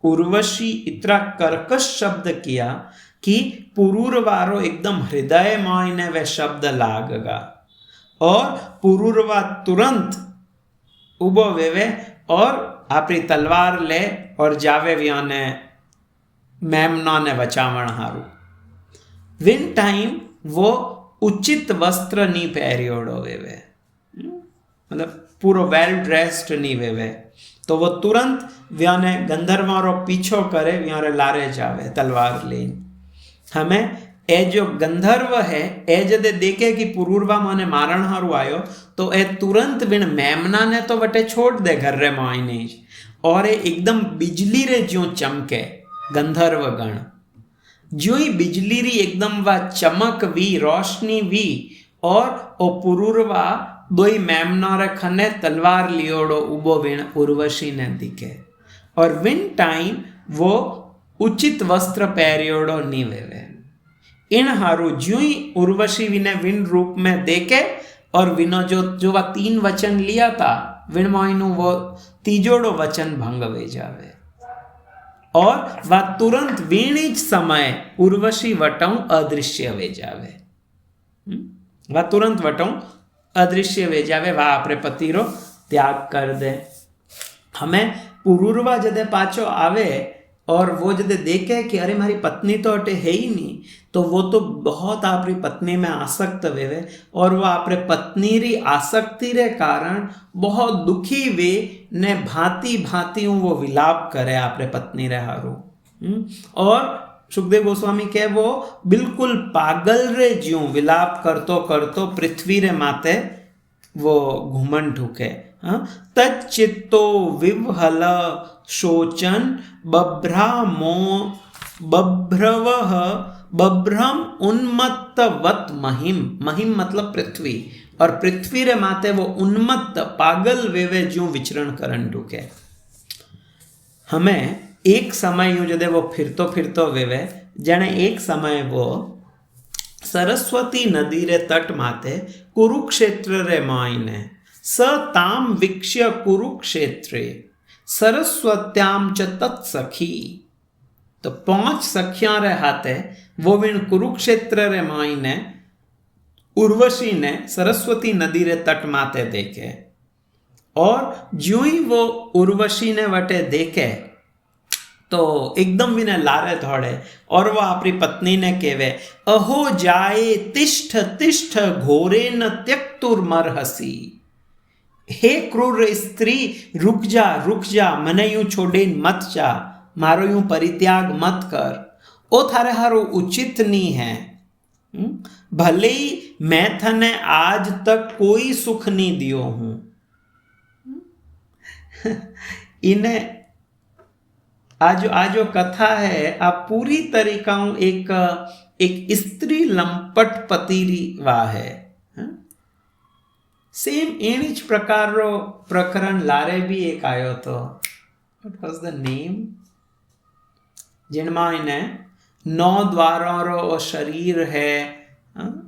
उर्वशी इतना कर्कश शब्द किया कि पुरूरवारो एकदम हृदय में वे शब्द लागगा और पुरूरवा तुरंत उबो वेवे और अपनी तलवार ले और जावे व्याने मेमना ने बचावण हारू। विन टाइम वो उचित वस्त्र नहीं पहरियोड़ो वेवे, मतलब पूरा वेल ड्रेस्ड नहीं वेवे, तो वो तुरंत व्याने गंधर्वारो पीछो करे व्यारे लारे जावे तलवार ले। हमें ए जो गंधर्व है ए जदे देखे कि पुरूरवा माने मारण हारू आयो तो ए तुरंत बिन मेमना ने तो वटे छोड़ दे घर रे मायने और ए एकदम बिजली रे ज्यों चमके गंधर्व गण ज्यों ही बिजली री एकदम वा चमक वी रोशनी वी और ओ पुरूरवा दोई मेमना रे खने तलवार लियोड़ो उबो विण उर्वशी ने दिखे और विन टाइम वो उचित वस्त्र पहरियोड़ो नी वेवे। इन हारू ज्यों ही उर्वशी विने विन रूप में देखे और विनो जो वह 3 वचन लिया था विन मोइनु वो तीजोड़ो वचन भंग वे जावे और वह तुरंत वीणिज समय उर्वशी वटों अदृश्य वे जावे। वह तुरंत वटों अदृश्य वे जावे, वह अपने पति रो त्याग कर दे। हमें पुरूरवा जदे पाछो आवे और वो जदे देखे कि अरे मारी पत्नी तो अटे है ही नहीं, तो वो तो बहुत अपनी पत्नी में आसक्त वेवे और वह अपने पत्नी री आसक्ति रे कारण बहुत दुखी वे ने भांति भांति वो विलाप करे अपने पत्नी रे हारू। और सुखदेव गोस्वामी कहे वो बिल्कुल पागल रे ज्यों विलाप करतो करतो पृथ्वी रे माते वो घूमन ढुके। तच्चित्तो विवहल शोचन बभ्रम उन्मत्तवत महिम। महिम मतलब पृथ्वी और पृथ्वी रे माते वो उन्मत्त पागल वेवे ज्यों विचरण करन ढुके। हमें एक समय यूं जदे वो फिरतो वेवे जने एक समय वो सरस्वती नदी रे तट माते कुरुक्षेत्र रे मायने स ताम वीक्ष्य कुरुक्षेत्रे सरस्वत्याम च तत्सखी। तो 5 सखियां रे हाथे वो विण कुरुक्षेत्र रे मायने उर्वशी ने सरस्वती नदी रे तट माते देखे और ज्यों ही वो उर्वशी ने वटे देखे तो एकदम विने लारे धोड़े और वो अपनी पत्नी ने कहे, अहो जाए तिष्ठ तिष्ठ घोरे न त्यक्तुर्मर्हसि। हे क्रूर स्त्री, रुक जा, मने यूं छोड़े मत जा, मारो यूं परित्याग मत कर, ओ थारे हारो उचित नहीं है। भले ही मैं थने आज तक कोई सुख नहीं दियो हूं। इन्हें आज जो कथा है आ पूरी तरीका एक स्त्री लंपट पतीरी वा है। सेम एनी ज प्रकारનો प्रकरण लारे भी एक आयो तो, व्हाट वाज द नेम, जिनमां इने 9 द्वारों रो शरीर है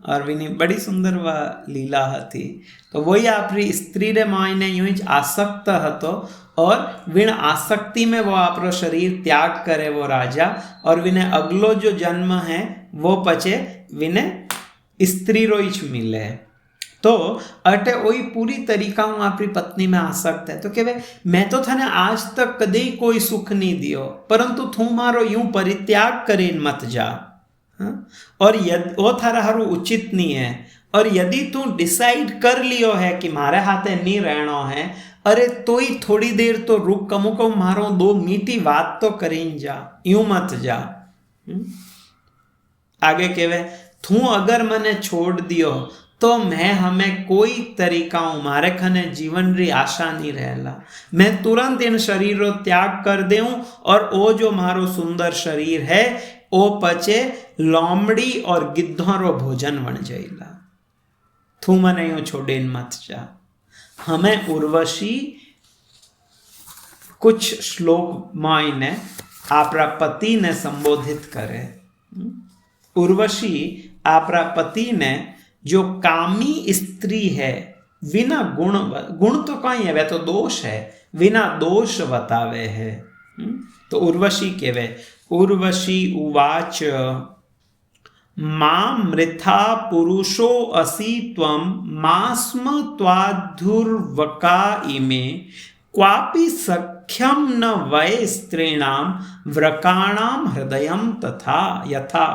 और विनी बड़ी सुंदर वह लीला थी। तो वही आपरी स्त्री रे मायने यूं ज आसक्त हतो और विण आसक्ति में वो आपरो शरीर त्याग करे वो राजा, और विने अगलो जो जन्म है वो पचे विने स्त्री रो ही मिले। तो अटे वही पूरी तरीका हूँ आपरी पत्नी में आसक्त है। तो कहे मैं तो थाने आज तक कदे कोई सुख नहीं दियो, परंतु तू मारो यूं परित्याग करे मत जा। और वो थारा हारू उचित नहीं है। और यदि तू डिसाइड कर लियो है कि मारे हाथे नहीं रहना है, अरे तो ही थोड़ी देर तो रुक, कमु कम मारो 2 मीठी बात तो करीन जा, यूं मत जा। आगे कहे तू अगर मने छोड़ दियो तो मैं हमें कोई तरीका हूं, मारे खने जीवन री आशा नहीं रहला, मैं तुरंत इन शरीर रो त्याग कर देऊं और वो जो मारो सुंदर शरीर है ओ पचे लोमड़ी और गिद्धों रो भोजन बन जाइला। तू मने यूं छोड़े मत जा। हमें उर्वशी कुछ श्लोक मायने आपरा पति ने संबोधित करे। उर्वशी आपरा पति ने जो कामी स्त्री है बिना गुण तो कहीं है, वह तो दोष है, बिना दोष बतावे है। तो उर्वशी केवे, उर्वशी उवाच मां मृथा पुरुषो असि त्वं मास्म त्वाधुर्वका इमे क्वापि सख्यम न वै स्त्रीणां व्रकाणां हृदयं तथा यथा।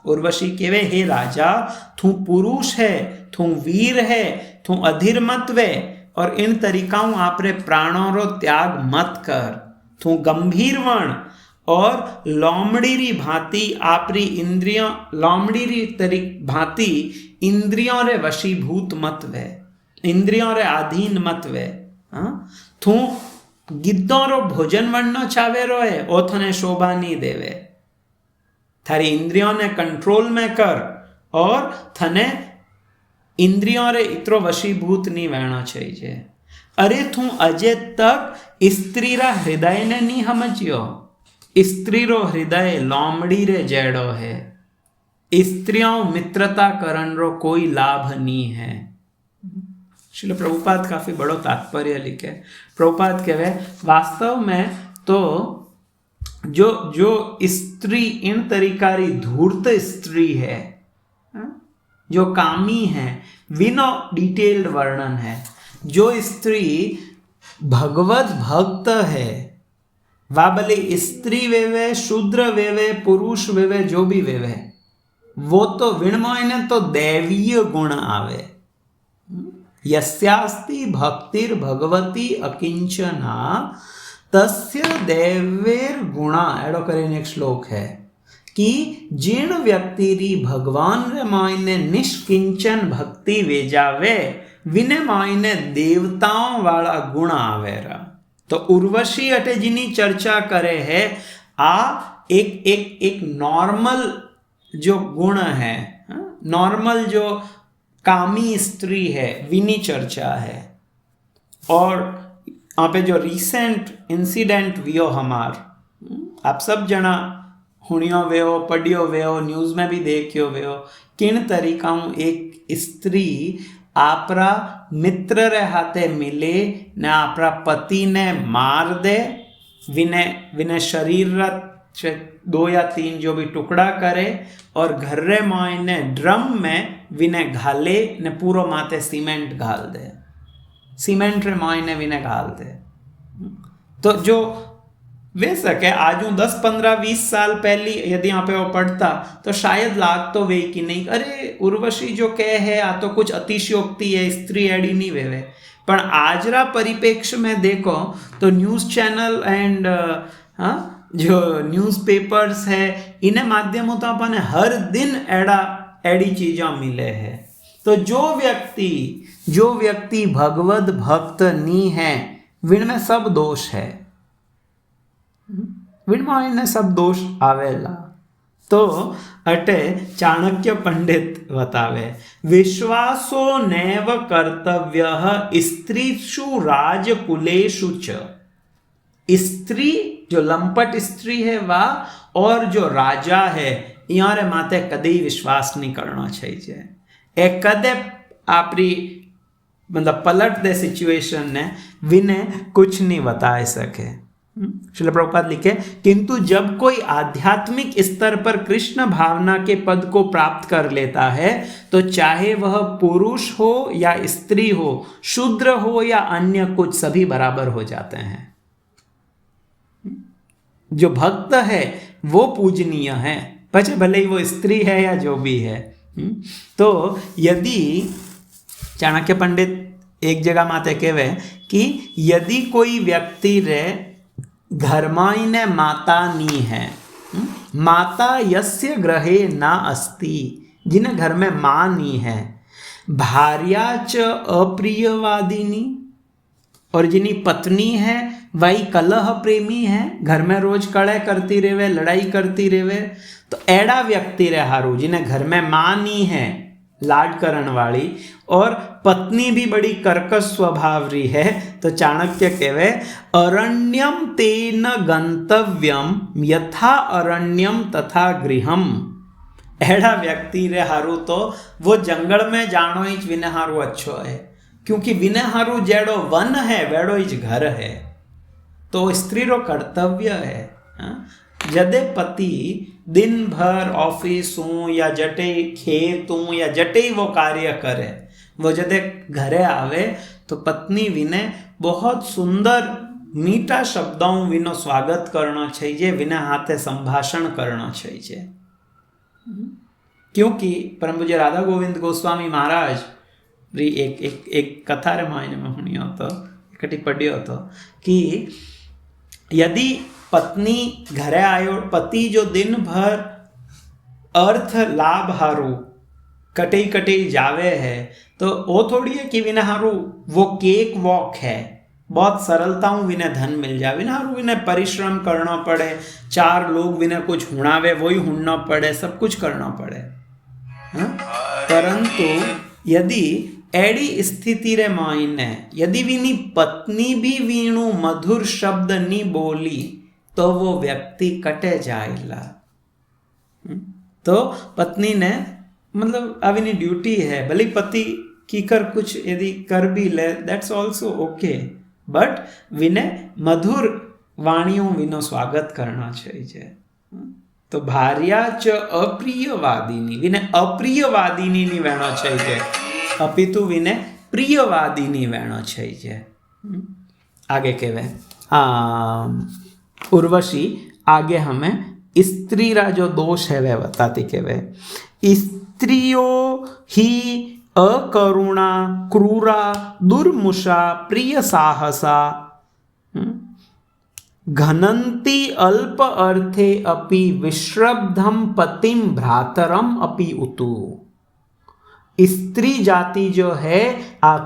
उर्वशी केवे हे राजा, तू पुरुष है, तू वीर है, तू अधीर मत वे और इन तरीकाओं आपरे प्राणों रो त्याग मत कर। तू गंभीर वण और लोमड़ी री भांति आपरी इंद्रियों, लोमड़ी री भांति इंद्रियों रे वशीभूत मत वे, इंद्रियों रे अधीन मत वे। तू गिद्धों रो भोजन वणनो चावे रो है, ओ थने शोभा नहीं देवे। थारी इंद्रियों ने कंट्रोल में कर और थने इंद्रियों रे इतरो वशीभूत नहीं वहना चाहिए। अरे तू अजे तक स्त्री रा हृदय ने नहीं समझियो। स्त्री रो हृदय लोमड़ी रे जेड़ो है। स्त्रियों मित्रता करन रो कोई लाभ नहीं है। श्रील प्रभुपाद काफी बड़ो तात्पर्य लिखे। प्रभुपाद कहे वास्तव में तो जो स्त्री इन तरीकारी धूर्त स्त्री है, जो कामी है, विनो डिटेल्ड वर्णन है। जो स्त्री भगवत भक्त है, वा भले स्त्री वेवे, शूद्र वेवे, पुरुष वेवे, जो भी वेवे, वो तो विणमय ने तो दैवीय गुण आवे। यस्यास्ति भक्तिर भगवती अकिंचना तस्य दैवेर गुणा, एडो करीने एक श्लोक है कि जिन व्यक्ति री भगवान रे मायने निष्किंचन भक्ति वेजावे विने मायने देवताओं वाला गुण आवेरा। तो उर्वशी अटे जिनी चर्चा करे है, आ एक नॉर्मल जो गुण है, नॉर्मल जो कामी स्त्री है, विनी चर्चा है। और यहाँ पे जो रिसेंट इंसिडेंट वियो हमार, आप सब जना हुणियो वेयो, पढ़ियो वेयो, न्यूज़ में भी देखियो वेयो, किन तरीकाओं एक स्त्री आपरा मित्र रे हाथे मिले ने आपरा पति ने मार दे, विने शरीर 2 या 3 जो भी टुकड़ा करे और घर रे मायने ड्रम में विने घाले ने पूरो माथे सीमेंट घाल दे, सीमेंट रे मायने विने घाल दे। तो जो वे सके आज 10-15-20 साल पहली यदि यहाँ पे वो पढ़ता तो शायद लाग तो वे कि नहीं, अरे उर्वशी जो कहे है आ तो कुछ अतिशयोक्ति है, स्त्री एडी नहीं वे। पर आजरा परिप्रेक्ष्य में देखो तो न्यूज़ चैनल एंड जो न्यूज़पेपर्स है इन्हें माध्यमों तो अपन हर दिन एडी चीज़ा मिले है। तो जो व्यक्ति भगवत भक्त नी है विण में सब दोष है, विण में सब दोष आवेला। तो अटे चाणक्य पंडित बतावे विश्वासो नैव कर्तव्य स्त्रीषु राजकुलेषु च। स्त्री जो लंपट स्त्री है वह और जो राजा है यार माते कदी विश्वास नहीं करना चाहिए। एक कदे आपरी मतलब पलट दे सिचुएशन ने विने कुछ नहीं बता सके। श्रील प्रभुपाद लिखे किंतु जब कोई आध्यात्मिक स्तर पर कृष्ण भावना के पद को प्राप्त कर लेता है तो चाहे वह पुरुष हो या स्त्री हो, शूद्र हो या अन्य कुछ, सभी बराबर हो जाते हैं। जो भक्त है वो पूजनीय है, पचे भले ही वो स्त्री है या जो भी है। तो यदि चाणक्य पंडित एक जगह माते कहवे कि यदि कोई व्यक्ति रे घर ने माता नी है, माता यस्य ग्रहे ना अस्ति, जिन्हें घर में माँ नी है, भार्या च अप्रियवादिनी, और जिन्हीं पत्नी है वही कलह प्रेमी है, घर में रोज कड़े करती रेवे, लड़ाई करती रेवे, तो एड़ा व्यक्ति रे हारू जिन्हें घर में माँ नी है लाड करण वाली और पत्नी भी बड़ी कर्कश स्वभाव री है, तो चाणक्य कहवे अरण्यम तेन गंतव्यम यथा अरण्यम तथा गृहम। एड़ा व्यक्ति रे हारू तो वो जंगल में जानो ही विने हारू अच्छो है, क्योंकि विने हारू जेड़ो वन है वेड़ो ही घर है। तो स्त्री रो कर्तव्य है जदे पति दिन भर ऑफिस हूँ या जटे खेत हूँ या जटे वो कार्य करे, वो जदे घरे आवे तो पत्नी विने बहुत सुंदर मीठा शब्दों विनो स्वागत करना चाहिए, विना हाथे संभाषण करना चाहिए। क्योंकि परम पूज्य राधा गोविंद गोस्वामी महाराज री एक कथा रे मायने में हुनियो तो इकट्ठी पढ़ियो तो कि यदि पत्नी घरे आयो, पति जो दिन भर अर्थ लाभ हारू कटे जावे है, तो वो थोड़ी है कि विना हारू वो केक वॉक है, बहुत सरलताओं विना धन मिल जाए, विना हारू विना परिश्रम करना पड़े, 4 लोग विना कुछ हुणावे वही हुणना पड़े, सब कुछ करना पड़े। परंतु यदि एड़ी स्थिति रे मायने यदि विनी पत्नी भी वीणु मधुर शब्द नी बोली तो वो व्यक्ति कटे जाएगा। तो पत्नी ने मतलब अविनी ड्यूटी है, भले पति की कर कुछ यदि कर भी ले दैट्स ऑल्सो ओके, बट विने मधुर वाणियों विनो स्वागत करना चाहिए। तो भार्या च अप्रियवादिनी, विने अप्रियवादिनी नहीं रहना चाहिए, अपितु विने प्रियवादिनी रहना चाहिए। आगे कहवे उर्वशी आगे हमें स्त्री रा जो दोष है वह बताती कहवे स्त्रियों ही अकरुणा क्रूरा दुर्मुषा प्रिय साहसा घनंती अल्प अर्थे अपि विश्रब्धम पतिम भ्रातरम अपि उतु। स्त्री जाति जो है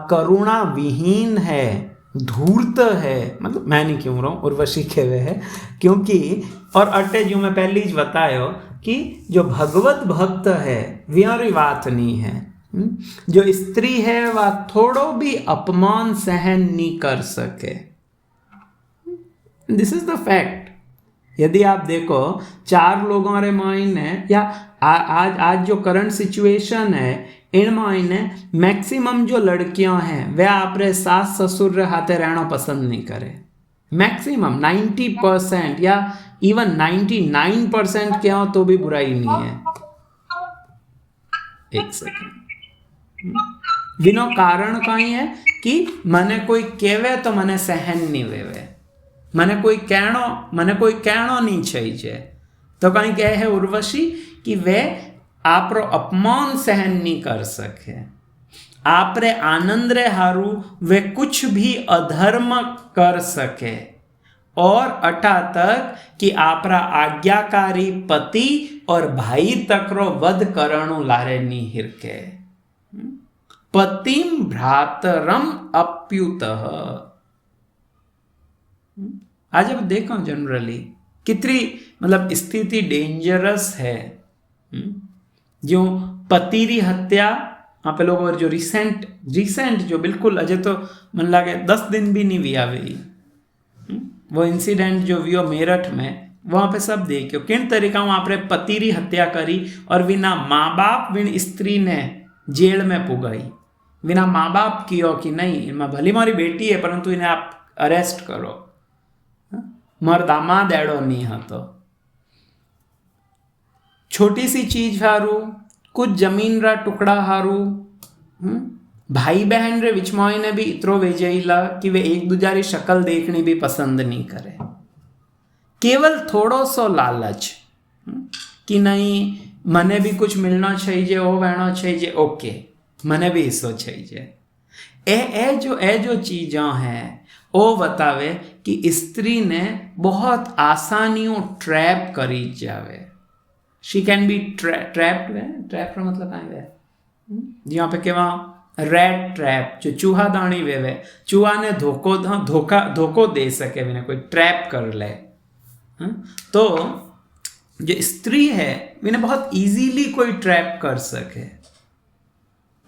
करुणा विहीन है, धूर्त है, मतलब मैं नहीं क्यों रहा हूँ उर्वशी कहवे है, क्योंकि और अटे जो मैं पहले ही बतायो कि जो भगवत भक्त है व्यारी बात नहीं है। जो स्त्री है वह थोड़ो भी अपमान सहन नहीं कर सके, दिस इज द फैक्ट। यदि आप देखो 4 लोगों रे मायने या आज जो करंट सिचुएशन है इन मायने मैक्सिमम जो लड़कियां हैं वह आपरे सास ससुर रे हाथे रहना पसंद नहीं करे। मैक्सिमम 90% या इवन 99% क्या हो तो भी बुराई नहीं है। एक सेकंड, विनो कारण कहीं है कि मने कोई केवे तो मने सहन नहीं वेवे, મને કોઈ કહેણો નહીં છે તો કંઈ કહે है उर्वशी कि वे आपरो अपमान सहन नहीं कर सके, आपरे आनंद रे हारू वे कुछ भी अधर्म कर सके और अटा तक कि आपरा आज्ञाकारी पति और भाई तकरो वध करणु लारे नी हिरके। पतिम भ्रातरम अप्युतः। आज अब देखो जनरली कितनी मतलब स्थिति डेंजरस है। जो पति री हत्या आप लोग और जो रिसेंट जो बिल्कुल अजय तो मन लगे 10 दिन भी नहीं हुआ हुई वो इंसिडेंट जो वियो मेरठ में, वहाँ पे सब देखियो किन तरीका वहाँ पर पति री हत्या करी और बिना माँ बाप बिन स्त्री ने जेल में पुगाई, बिना माँ बाप कियो कि नहीं इनमें भली मारी बेटी है परंतु इन्हें आप अरेस्ट करो, मार दामाद एड़ो नहीं हतो। छोटी सी चीज हारू, कुछ जमीन रा टुकड़ा हारू भाई बहन रे विचमाई ने भी इतरो वेजेला कि वे एक दूसरी शक्ल देखनी भी पसंद नहीं करे। केवल थोड़ो सो लालच कि नहीं मने भी कुछ मिलना चाहिए, वो बहना चाहिए, ओके मने भी हिस्सो चाहिए। ए जो चीज़ें हैं वो बतावे कि स्त्री ने बहुत आसानियों ट्रैप करी जावे। She can be trapped trap का मतलब क्या है यहाँ पे केवा रेड ट्रैप जो चूहा दानी वे चूहा ने धोखो दे सके विने कोई ट्रैप कर ले। तो जो स्त्री है विने बहुत इजीली कोई ट्रैप कर सके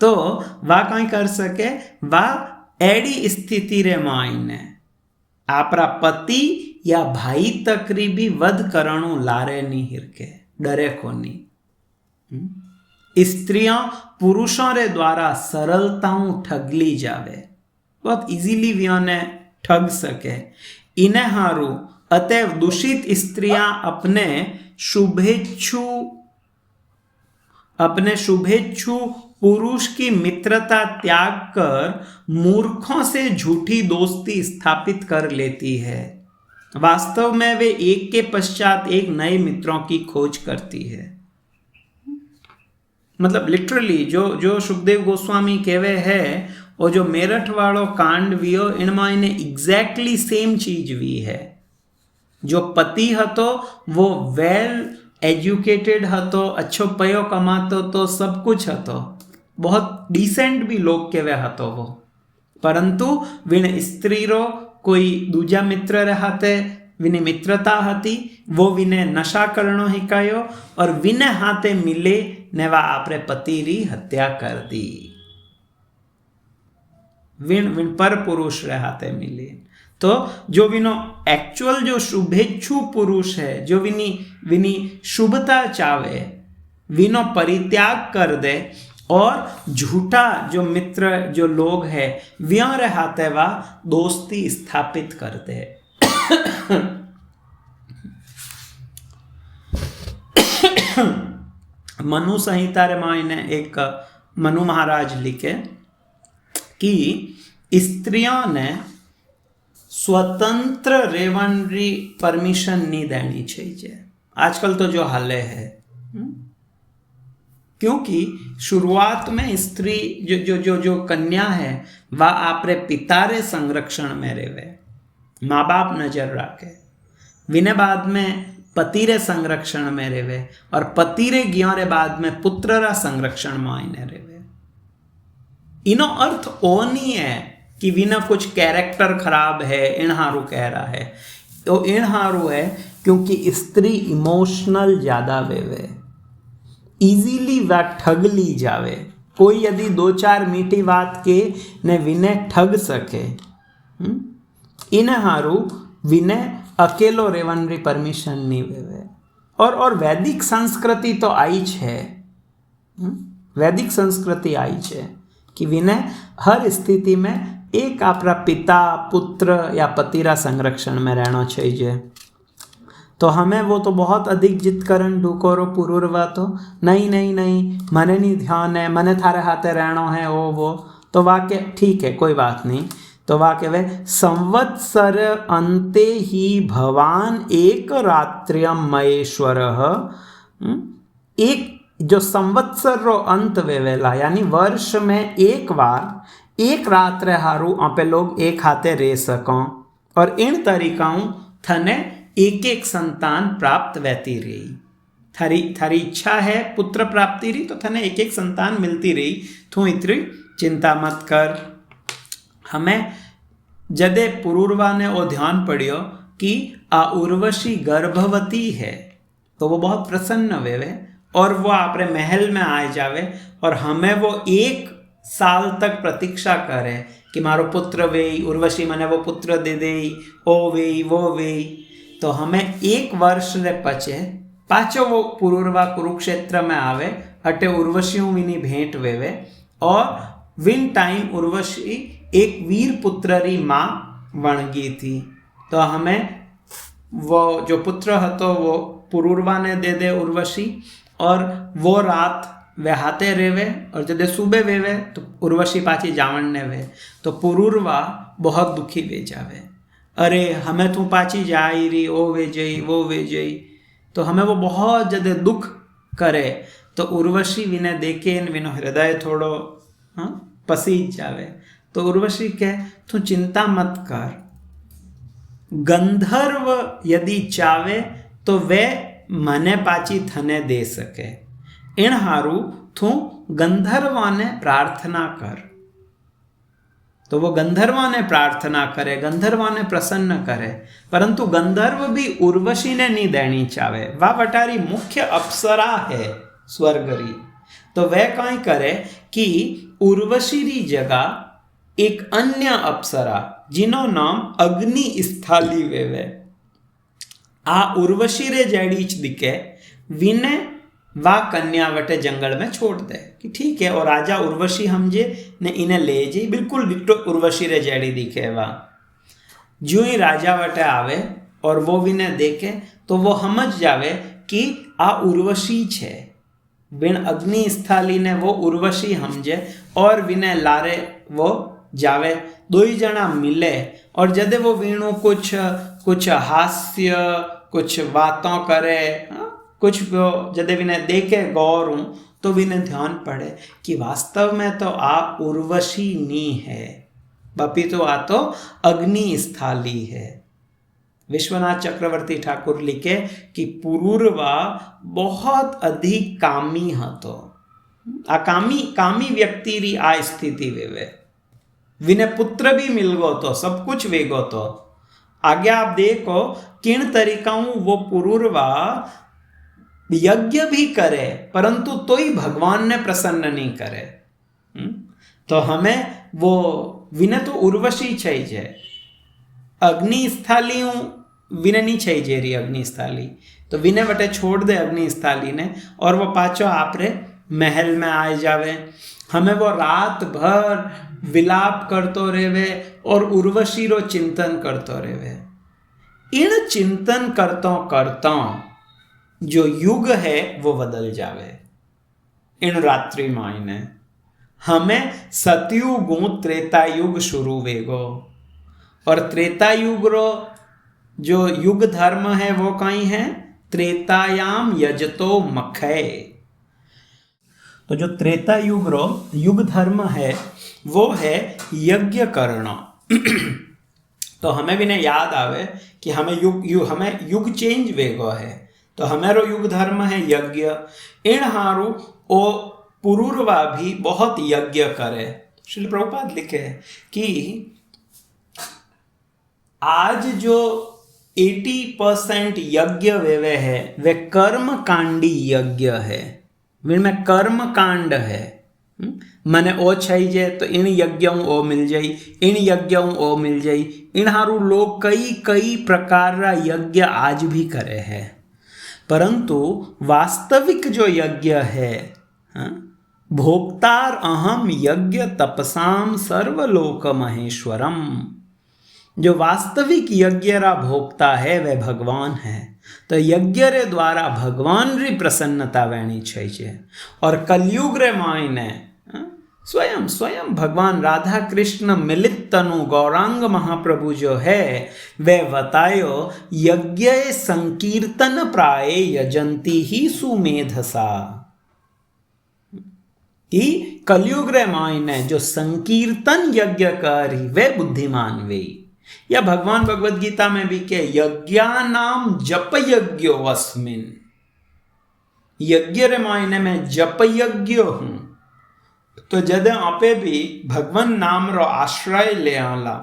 तो वह कहीं कर सके वह एडी स्थिति रे मायने आपरा पति या भाई तकरी भी वध करणु लारे नहीं हिरके, डरे कोनी। स्त्रियां पुरुषों रे द्वारा सरलताओं ठगली जावे, बहुत इजीली भी उन्हें ठग सके। इन्हें हारू अतएव दूषित स्त्रियां अपने शुभेच्छु पुरुष की मित्रता त्याग कर मूर्खों से झूठी दोस्ती स्थापित कर लेती है। वास्तव में वे एक के पश्चात एक नए मित्रों की खोज करती है। मतलब लिटरली जो सुखदेव गोस्वामी कहवे है और जो मेरठ वालों कांड वियो इनमें इन्हें एग्जैक्टली सेम चीज भी है। जो पति हतो वो वेल एजुकेटेड हतो, अच्छो पयो कमातो तो सब कुछ हतो, बहुत डिसेंट भी लोग केवे हतो वो, परंतु विन स्त्री रो कोई दूजा मित्र रहते विने मित्रता हती वो विने नशा करनो हिकायो और विने हाथे मिले ने वा आपरे पति री हत्या कर दी। विन पर पुरुष रे हाथे मिले तो जो विनो एक्चुअल जो शुभेच्छु पुरुष है जो विनी शुभता चावे विनो परित्याग कर दे और झूठा जो मित्र जो लोग है व्याह रहते वा दोस्ती स्थापित करते हैं। मनु संहिता रे मायने एक मनु महाराज लिखे कि स्त्रियों ने स्वतंत्र रेवनरी परमिशन नहीं देनी चाहिए। आजकल तो जो हाल है क्योंकि शुरुआत में स्त्री जो कन्या है वह आपरे पिता रे संरक्षण में रेवे, माँ बाप नजर रखे, विने बाद में पति रे संरक्षण में रेवे और पति रे गिया रे बाद में पुत्र रा संरक्षण में आईने रेवे। इनो अर्थ ओ नहीं है कि विना कुछ कैरेक्टर खराब है इन हारू कह रहा है, तो इन हारू है क्योंकि स्त्री इमोशनल ज्यादा वेवे, इजीली वह ठग ली जावे। कोई यदि 2-4 मीठी बात के ने विनय ठग सके इन हारू विनय अकेलो रेवनरी परमिशन नहीं वेवे। और वैदिक संस्कृति तो आई है, वैदिक संस्कृति आई है कि विनय हर स्थिति में एक आपरा पिता पुत्र या पतिरा संरक्षण में रहना चाहिए। तो हमें वो तो बहुत अधिक जिद करन डुकोरो पुरुरवा तो नहीं मने नहीं ध्यान है, मने थारे हाथे रहना है वो तो वाक्य ठीक है कोई बात नहीं। तो वह कहवे संवत्सर अंते ही भवान एक रात्र्यम महेश्वर। एक जो संवत्सर रो अंत वेवेला यानी वर्ष में एक बार एक रात्र हारू आपे लोग एक हाथे रह सको और इन तरीकाओं थने एक एक संतान प्राप्त वहती रही। थारी इच्छा है पुत्र प्राप्ति रही तो थने एक एक संतान मिलती रही। तू इतनी चिंता मत कर। हमें जदे पुरूरवा ने वो ध्यान पड़ियो कि आ उर्वशी गर्भवती है तो वो बहुत प्रसन्न वेवे और वो आपरे महल में आ जावे और हमें वो 1 साल तक प्रतीक्षा करे कि मारो पुत्र वेई, उर्वशी मने वो पुत्र दे दे, ओ वेई वो वेई। तो हमें 1 वर्ष रे पचे पाचो वो पुरूरवा कुरुक्षेत्र में आवे अटे उर्वशियों विनी भेंट वेवे और विन टाइम उर्वशी एक वीर पुत्र री माँ वणगी थी। तो हमें वो जो पुत्र हतो वो पुरूरवा ने दे दे उर्वशी और वो रात वे हाथे रेवे और जब सुबह वेवे तो उर्वशी पाची जावण ने वे। तो पुरूरवा बहुत दुखी वे जावे, अरे हमें तू पाची जाई रही, ओ वे जई वो वे जई। तो हमें वो बहुत ज़्यादा दुख करे। तो उर्वशी विने देखे विनो हृदय थोड़ो पसीज जावे। तो उर्वशी कहे तू चिंता मत कर, गंधर्व यदि चावे तो वे मने पाची थने दे सके। इन हारू तू गंधर्वा ने प्रार्थना कर। तो वो गंधर्वा ने प्रार्थना करे, गंधर्वा ने प्रसन्न करे, परंतु गंधर्व भी उर्वशी ने नहीं देनी चाहे। वह वटारी मुख्य अप्सरा है स्वर्गरी। तो वह कहीं करे कि उर्वशी री जगह एक अन्य अप्सरा जिनो नाम अग्नि स्थाली वेवे आ उर्वशी रे जैडीच दिखे विने वा कन्या वटे जंगल में छोड़ दे कि ठीक है। और राजा उर्वशी हमजे ने इन्हें ले जी, बिल्कुल डिट्टो उर्वशी रे जैडी दिखे। वा जो ही राजा वटे आवे और वो विने देखे तो वो समझ जावे कि आ उर्वशी छे। बिन अग्नि स्थाली ने वो उर्वशी हमजे और विने लारे वो जावे। दो ही जना मिले और जदे वो वीणु कुछ हास्य कुछ बातों करे, कुछ जदे विने देखे गौर हूँ तो विने ध्यान पड़े कि वास्तव में तो आ उर्वशी नी है, बपी तो आ तो अग्नि स्थाली है। विश्वनाथ चक्रवर्ती ठाकुर लिखे कि पुरूरवा बहुत अधिक कामी हतो। आ कामी व्यक्ति री आ स्थिति वेवे विने पुत्र भी मिल गो तो सब कुछ वेगो। तो आगे आप देखो किन तरीकाओं वो पुरूरवा यज्ञ भी करे परंतु तो ही भगवान ने प्रसन्न नहीं करे। तो हमें वो विने तो उर्वशी चाहिए, अग्नि स्थाली विने नहीं चाहिए रही अग्नि स्थाली। तो विने वटे छोड़ दे अग्नि स्थाली ने और वो पाचो आपरे महल में आ जावे। हमें वो रात भर विलाप करतो रेवे और उर्वशी रो चिंतन करतो रेवे। इन चिंतन करता जो युग है वो बदल जावे। इन रात्रि मायने हमें सतयुग त्रेता युग शुरू वेगो और त्रेता युग रो जो युग धर्म है वो कहीं है त्रेतायाम यजतो मखे। तो जो त्रेता युग रो युग धर्म है वो है यज्ञ करना। तो हमें भी ने याद आवे कि हमें हमें युग चेंज वेगो है। तो हमेरो युग धर्म है यज्ञ। इन हारू ओ पुरूरवा भी बहुत यज्ञ करे। श्रील प्रभुपाद लिखे कि आज जो 80% यज्ञ वेवे है वे कर्म कांडी यज्ञ है। में कर्म कांड है। मने ओ चाहिए तो इन यज्ञों ओ मिल जाई, इन यज्ञों ओ मिल जाई। इन हारू लोग कई प्रकार रा यज्ञ आज भी करे है, परंतु वास्तविक जो यज्ञ है भोक्तार अहम यज्ञ तपसाम सर्वलोक महेश्वरम। जो वास्तविक यज्ञ रा भोक्ता है वह भगवान है। तो यज्ञ रे द्वारा भगवान री प्रसन्नता वहनी चाहिए। और कलयुग रे मायने स्वयं स्वयं भगवान राधा कृष्ण मिलित तनु गौरांग महाप्रभु जो है वे बतायो यज्ञ संकीर्तन प्राय यजंती ही सुमेधसा, कि कलयुग रे मायने जो संकीर्तन यज्ञ करी वे बुद्धिमान वे, या भगवान भगवद गीता में भी के यज्ञानाम जप यज्ञो अस्मिन, यज्ञ रे मायने में जप यज्ञ हूं। तो जदे आपे भी भगवान नाम रो आश्रय ले आला,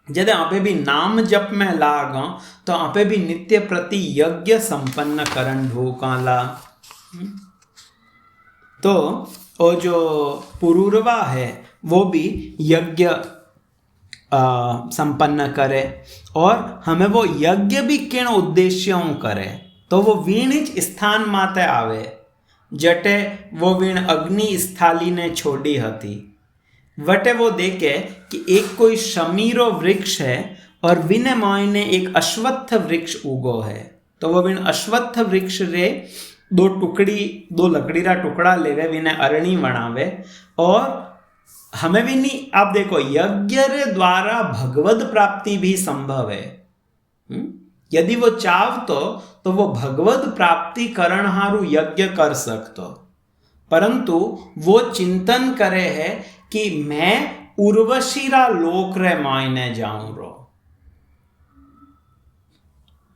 जदे आपे भी नाम जप में लागा तो आपे भी नित्य प्रति यज्ञ संपन्न करन ढोकाला। तो वो जो पुरूरवा है वो भी यज्ञ संपन्न करे, और हमें वो यज्ञ भी किन उद्देश्यों करे, तो वो वीणिज स्थान माते आवे जटे वो वीण अग्नि स्थाली ने छोड़ी हती, वटे वो देखे कि एक कोई शमीरो वृक्ष है और विने मायने एक अश्वत्थ वृक्ष उगो है, तो वो वीण अश्वत्थ वृक्ष रे दो लकड़ी रा टुकड़ा लेवे, विने अरणी बनावे, और हमें भी नहीं, आप देखो यज्ञ रे द्वारा भगवद प्राप्ति भी संभव है। यदि वो चाव तो वो भगवद प्राप्ति करण हारू यज्ञ कर सकतो, परंतु वो चिंतन करे है कि मैं उर्वशीरा लोक रे मायने जाऊं रो,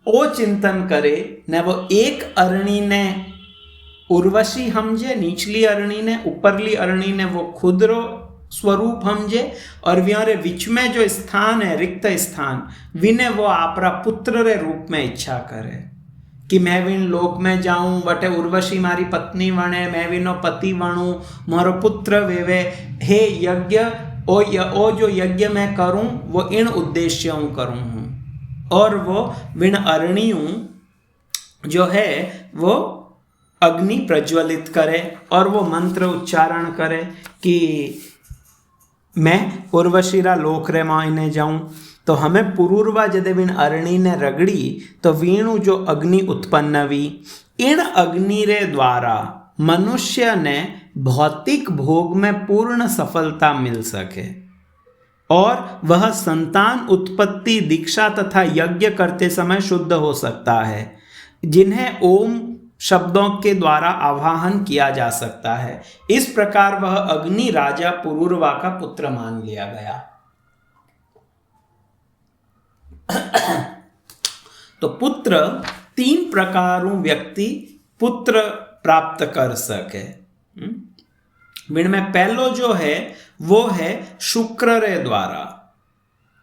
वो चिंतन करे ने, वो एक अरणी ने उर्वशी हमजे, निचली अरणी ने, ऊपरली अरणी ने वो खुद रो स्वरूप हमजे, और व्यारे बीच में जो स्थान है रिक्त स्थान विने वो आपरा पुत्र रे रूप में इच्छा करे कि मैं विन लोक में जाऊं, वटे उर्वशी मारी पत्नी वणे, मैं विनो पति वणूं, मारो पुत्र वेवे, हे यज्ञ ओ जो यज्ञ मैं करूं वो इन उद्देश्यों करूं हूं, और वो विन अरणियों जो है वो अग्नि प्रज्वलित करे और वो मंत्र उच्चारण करे कि मैं उर्वशीरा लोक रे मायने जाऊं। तो हमें पुरूरवा जदे वीण अरणी ने रगड़ी तो वीणु जो अग्नि उत्पन्न हुई, इन अग्नि रे द्वारा मनुष्य ने भौतिक भोग में पूर्ण सफलता मिल सके, और वह संतान उत्पत्ति, दीक्षा तथा यज्ञ करते समय शुद्ध हो सकता है, जिन्हें ओम शब्दों के द्वारा आवाहन किया जा सकता है। इस प्रकार वह अग्नि राजा पुरूरवा का पुत्र मान लिया गया। तो पुत्र 3 प्रकारों व्यक्ति पुत्र प्राप्त कर सके। में पहलो जो है वो है शुक्र रे द्वारा,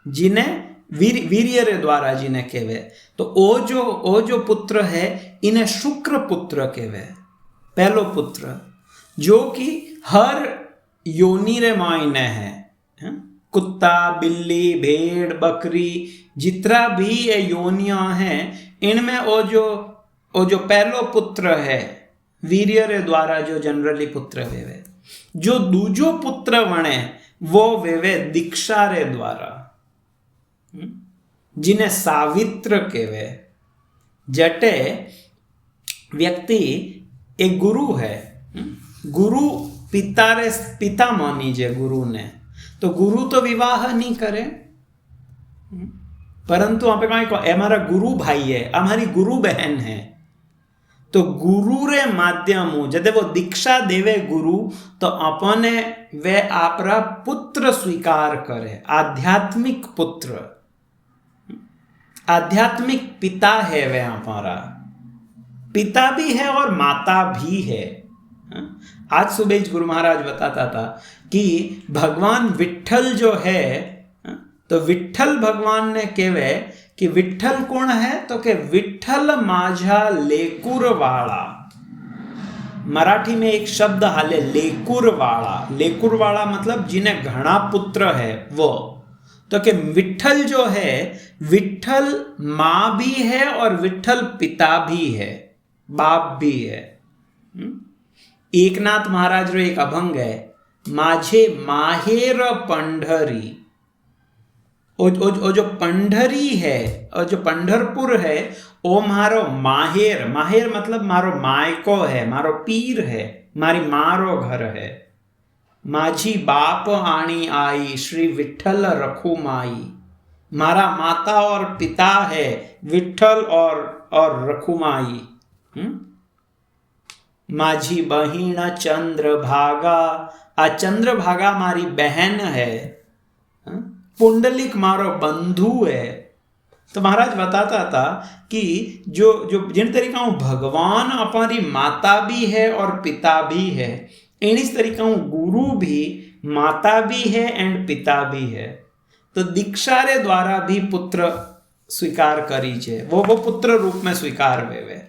जिन्हें वीर्य रे द्वारा जिन्हें कहवे, तो ओ जो पुत्र है इन्हें शुक्र पुत्र कहवे, पहलो पुत्र, जो कि हर योनि रे मायने है, कुत्ता, बिल्ली, भेड़, बकरी, जितना भी ये योनियां हैं इनमें ओ जो पहलो पुत्र है वीर्य रे द्वारा जो जनरली पुत्र वेवे, जो दूजो पुत्र वणे वो वेवे दीक्षा रे द्वारा, जिन्हें सावित्र कहवे। जटे व्यक्ति एक गुरु है, गुरु पिता मानीजे गुरु ने, तो गुरु तो विवाह नहीं करे, परंतु आप कहें हमारा गुरु भाई है, हमारी गुरु बहन है, तो गुरु रे माध्यम जब वो दीक्षा देवे गुरु, तो अपने वे आपरा पुत्र स्वीकार करे, आध्यात्मिक पुत्र, आध्यात्मिक पिता है, वे हमारा पिता भी है और माता भी है। आज सुबह गुरु महाराज बताता था कि भगवान विठल जो है, तो विठल भगवान ने कहवे कि विठल कौन है, तो के विठल माझा लेकुरवाड़ा। मराठी में एक शब्द हाले लेकुरवाड़ा, लेकुरवाड़ा मतलब जिन्हें घना पुत्र है वो, तो के विठल जो है, विठल माँ भी है और विठल पिता भी है, बाप भी है। एकनाथ महाराज रो एक अभंग है, माझे माहेर पंढरी, ओ जो पंढरी है और जो पंढरपुर है वो मारो माहेर, माहेर मतलब मारो मायको है, मारो पीर है, मारी मारो घर है, माझी बाप आणी आई श्री विठ्ठल रखुमाई। मारा माता और पिता है विठ्ठल और रखुमाई। माझी बहिण चंद्रभागा, आ चंद्रभागा मारी बहन है। पुंडलिक मारो बंधु है। तो महाराज बताता था कि जो जिन तरीका भगवान हमारी माता भी है और पिता भी है, इस तरीका गुरु भी माता भी है एंड पिता भी है। तो दीक्षा रे द्वारा भी पुत्र स्वीकार करी छे, वो पुत्र रूप में स्वीकार वे।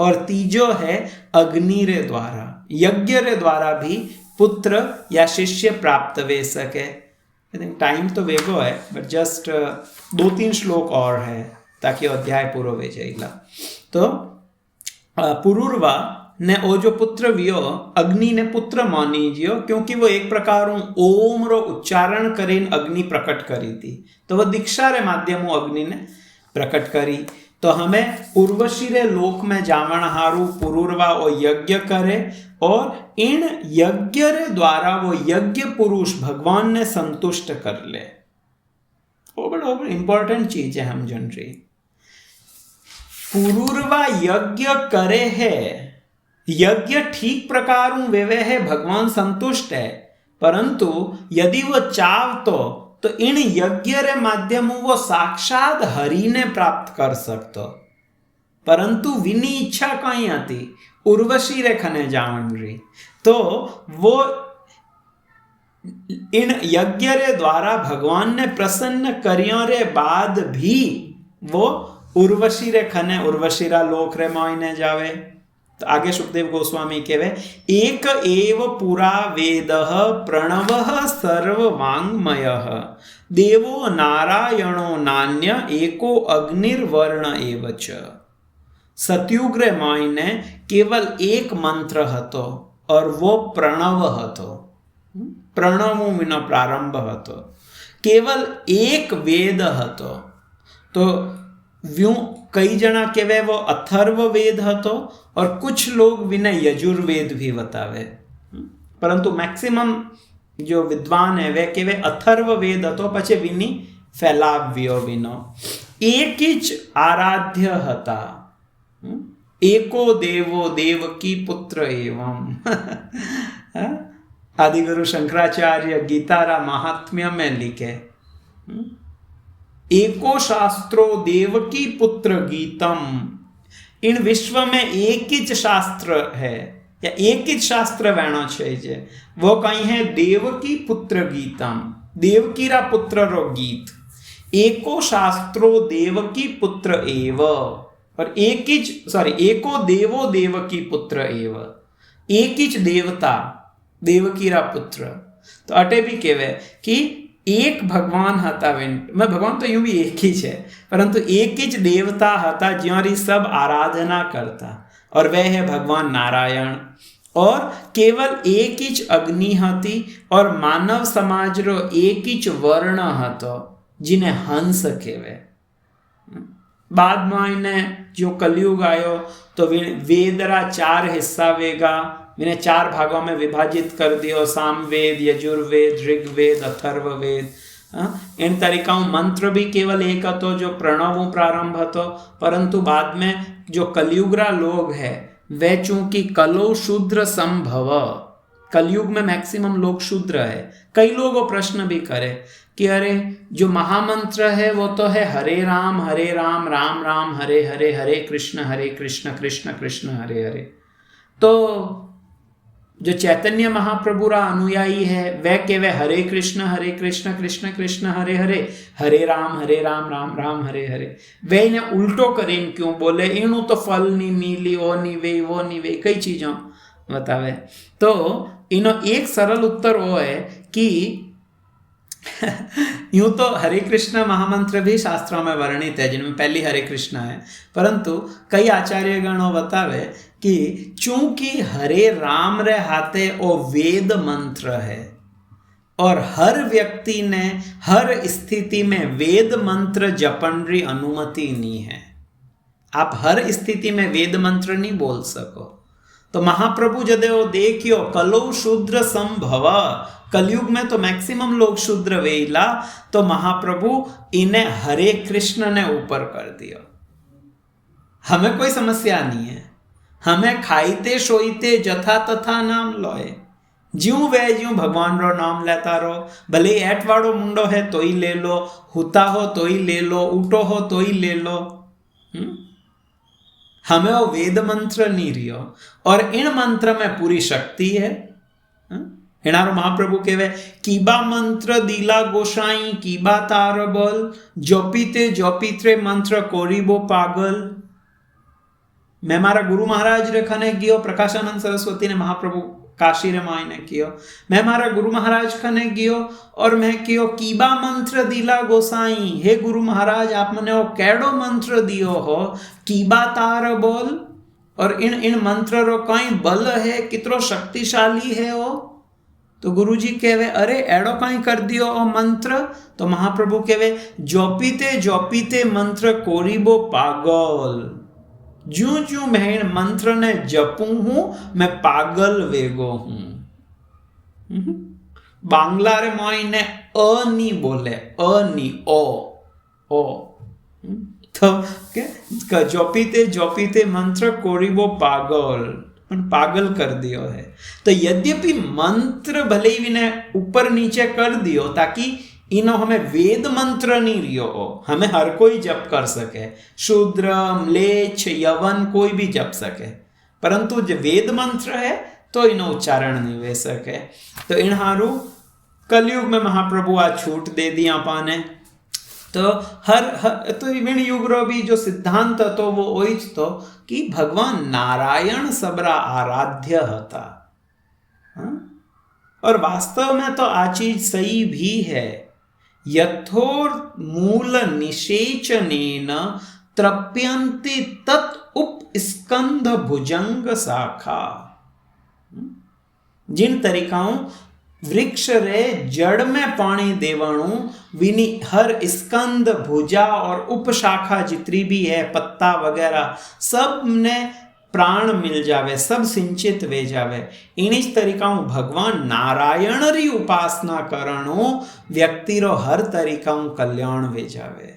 और तीजो है अग्नि रे द्वारा, यज्ञ रे द्वारा भी पुत्र या शिष्य प्राप्त वे सके। टाइम तो वेगो है, बट जस्ट 2-3 श्लोक और है ताकि अध्याय पूरो वे जाएगा। तो पुरुरवा ने ओ जो पुत्र वियो अग्नि ने पुत्र मानी जियो, क्योंकि वो एक प्रकार ओम रो उच्चारण करीन अग्नि प्रकट करी थी। तो वो दीक्षा रे माध्यम अग्नि ने प्रकट करी। तो हमें उर्वशी रे लोक में जावण हारू पुरुरवा वो यज्ञ करे, और इन यज्ञ रे द्वारा वो यज्ञ पुरुष भगवान ने संतुष्ट कर ले। वो बड़ा इंपॉर्टेंट चीज है हम जन रही। पुरुरवा यज्ञ करे है, यज्ञ ठीक प्रकार वेवे है, भगवान संतुष्ट है। परंतु यदि वो चाव तो इन यज्ञ रे माध्यम वो साक्षात हरि ने प्राप्त कर सकतो। परंतु विनी इच्छा कहीं आती उर्वशी रे खने जावन रही। तो वो इन यज्ञ रे द्वारा भगवान ने प्रसन्न करियों रे बाद भी वो उर्वशी रे खने उर्वशीरा लोक रे मायने जावे। तो आगे सुखदेव गोस्वामी कहवे, एक एव पुरा वेदः प्रणवः सर्ववाङ्मयः देवो नारायणो नान्य एको अग्निर्वर्ण एव च। सतयुग रे मायने केवल एक मंत्र हतो और वो प्रणव हतो। प्रणव विना प्रारंभ हतो। केवल एक वेद हतो। तो व्यूं कई जना कहवे वो अथर्व वेद हतो, और कुछ लोग विनय यजुर्वेद भी बतावे। परंतु मैक्सिमम जो विद्वान है वे कहवे अथर्व वेद हतो, पछे विनी फैलाव्यो विनो। एक हिच आराध्य हता, एको देवो देवकी पुत्र एवं। आदिगुरु शंकराचार्य गीतारा महात्म्य में लिखे, एको शास्त्रो देवकी पुत्र गीतम। इन विश्व में एक ही शास्त्र है, या एक ही शास्त्र वेणो छे, वो कहीं है देवकी पुत्र गीतम, देवकीरा पुत्र रो गीत। एको शास्त्रो देवकी पुत्र एव, और एको देवो देवकी पुत्र एव, एक ही देवता देवकीरा पुत्र। तो अटे भी कहवे कि एक भगवान हता, मैं भगवान तो यूं भी एक ही है, परंतु एक ही देवता हता ज्योरी सब आराधना करता, और वह है भगवान नारायण। और केवल एक ही अग्नि हती, और मानव समाज रो एक ही वर्ण हतो जिन्हें हंस कहवे। बाद में इन्हें जो कलयुग आयो तो वेदरा 4 हिस्सा वेगा, मैंने 4 भागों में विभाजित कर दियो, सामवेद, यजुर्वेद, ऋग्वेद, अथर्ववेद। इन तरीकाओं मंत्र भी केवल एक हतो जो प्रणव प्रारंभ हतो। परंतु बाद में जो कलयुगरा लोग है वे चूंकि कलो शूद्र संभव, कलयुग में मैक्सिमम लोग शूद्र है। कई लोग वो प्रश्न भी करे कि अरे जो महामंत्र है वो तो है हरे राम राम राम हरे हरे, हरे कृष्ण कृष्ण कृष्ण हरे हरे। तो जो चैतन्य महाप्रभु रा अनुयायी है वह केवे हरे कृष्ण कृष्ण कृष्ण हरे हरे, हरे राम राम राम हरे हरे। वे इन्हें उल्टो करीन क्यों बोले, इनु तो फल नहीं मिली, ओ नहीं वे वो नहीं वे, कई चीजों बतावे। तो इनो एक सरल उत्तर वो है कि यूं तो हरे कृष्ण महामंत्र भी शास्त्रों में वर्णित है, जिनमें पहली हरे कृष्ण है, परंतु कई आचार्य गणों बतावे कि चूंकि हरे राम रे हाथे ओ वेद मंत्र है, और हर व्यक्ति ने हर स्थिति में वेद मंत्र जपन री अनुमति नहीं है। आप हर स्थिति में वेद मंत्र नहीं बोल सको। तो महाप्रभु जदेव देखियो कलो शूद्र संभव, कलयुग में तो मैक्सिमम लोग शूद्र वेला, तो महाप्रभु इन्हें हरे कृष्ण ने ऊपर कर दिया। हमें कोई समस्या नहीं है, हमें खाईते सोईते जथा तथा नाम लोए, ज्यों वे ज्यों भगवान रो नाम लेता रहो, भले एट वाड़ो मुंडो है तो ही ले लो, हुता हो तो ही ले लो, उठो हो तो ही ले लो। हमें वो वेद मंत्र नहीं रियो, और इन मंत्र में पूरी शक्ति है। हिणारो महाप्रभु कहवे कीबा मंत्र दीला गोसाई कीबा तार बोल, जोपीते जोपीते मंत्र कोरीबो पागल। मैं मारा गुरु महाराज रे खने गयो, प्रकाशानंद सरस्वती ने महाप्रभु काशी रे माई ने कियो, मैं मारा गुरु महाराज खने गयो और मैं कियो कीबा मंत्र दीला गोसाई, हे गुरु महाराज आप मने वो केड़ो मंत्र दियो हो, कीबा तार बोल, और इन मंत्र रो कई बल है, कितरो शक्तिशाली है वो। तो गुरुजी कहवे अरे एड़ो कई कर दियो ओ मंत्र, तो महाप्रभु कहवे जोपीते जोपीते मंत्र कोरीबो पागल, ज्यों ज्यों मैं इन मंत्र ने जपू हूं मैं पागल वेगो हूं। बांग्ला रे माई ने अ नी बोले, अ नी ओ तो जोपीते जोपीते मंत्र कोरीबो पागल, पागल कर दियो है। तो यद्यपि मंत्र भले ही ने ऊपर नीचे कर दियो ताकि इनो हमें वेद मंत्र नहीं रियो हो, हमें हर कोई जप कर सके, शूद्र म्लेच्छ यवन कोई भी जप सके, परंतु जो वेद मंत्र है तो इनो उच्चारण नहीं वे सके। तो इन हारू कलयुग में महाप्रभु आ छूट दे दी पाने। तो हर तो इन युग रो भी जो सिद्धांत तो वो वही तो कि भगवान नारायण सबरा आराध्य होता। और वास्तव में तो आ चीज सही भी है, यथोर मूल निषेचनेन तृप्यन्ति तत् उप स्कंध भुजंग शाखा। जिन तरीकाओं वृक्ष रे जड़ में पानी देवणु विनी हर स्कंद भुजा और उपशाखा जितनी भी है पत्ता वगैरह सब ने प्राण मिल जावे, सब सिंचित वे जावे। इनिज तरीकाओं भगवान नारायण री उपासना करणो व्यक्ति रो हर तरीकाओं कल्याण वे जावे।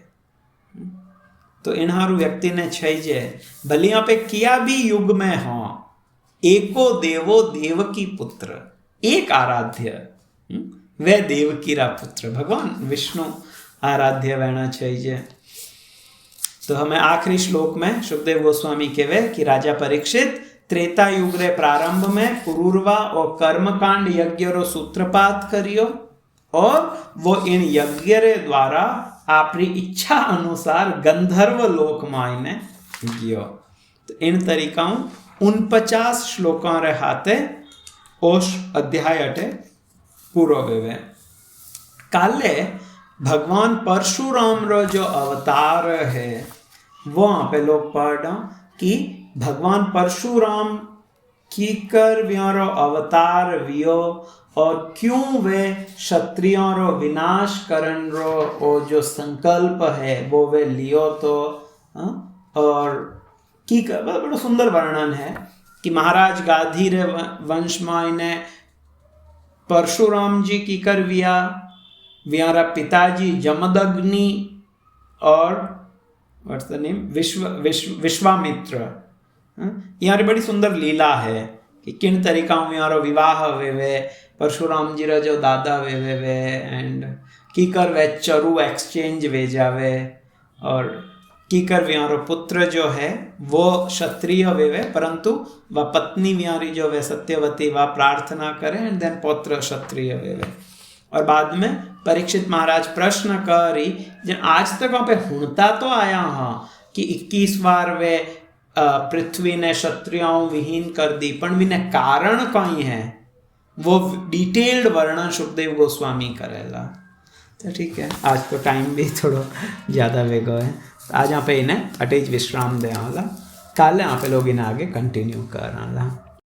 तो इन्हारू व्यक्ति ने छे भले यहाँ पे किया भी युग में हो, एको देवो देवकी पुत्र, एक आराध्य वे देवकी रा पुत्र भगवान विष्णु आराध्य रहना चाहिए। तो हमें आखिरी श्लोक में सुखदेव गोस्वामी कहवे कि राजा परीक्षित त्रेता युग रे प्रारंभ में पुरूरवा और कर्मकांड यज्ञ रो सूत्रपात करियो और वो इन यज्ञ रे द्वारा आपरी इच्छा अनुसार गंधर्व लोक मायने गियो। तो इन तरीकाओं 49 श्लोकों रे हाथे ओश अध्याय अटे पूरो वेवे। काले भगवान परशुराम रो जो अवतार है वो यहाँ पे लोग पढ़ा कि भगवान परशुराम की कर व्यारो अवतार वियो और क्यों वे क्षत्रियों रो विनाश करन रो वो जो संकल्प है वो वे लियो। तो और की बड़ा सुंदर वर्णन है कि महाराज गाधी रे वंश मायने परशुराम जी की कर व्यारा पिताजी जमदग्नि और व्हाट्स द नेम विश्वामित्र। यहाँ बड़ी सुंदर लीला है कि किन तरीकाओं यारो विवाह वे परशुराम जी रा जो दादा वे एंड कीकर वे चरु एक्सचेंज वे जावे और कीकर व्यारो पुत्र जो है वो क्षत्रिय वे परंतु वह पत्नी व्यारी जो वे सत्यवती वह प्रार्थना करे एंड देन पुत्र क्षत्रिय वे। और बाद में परीक्षित महाराज प्रश्न करी जन आज तक वहाँ पे हुणता तो आया हाँ कि 21 बार वे पृथ्वी ने क्षत्रियों विहीन कर दी पण विने कारण कई है वो डिटेल्ड वर्णन सुखदेव गोस्वामी करेला। तो ठीक है आज तो टाइम भी थोड़ा ज़्यादा वेगो है, आज यहाँ पे इन्हें अटेज विश्राम दे, काले यहाँ पे लोग इन्हें आगे कंटिन्यू कर रहा।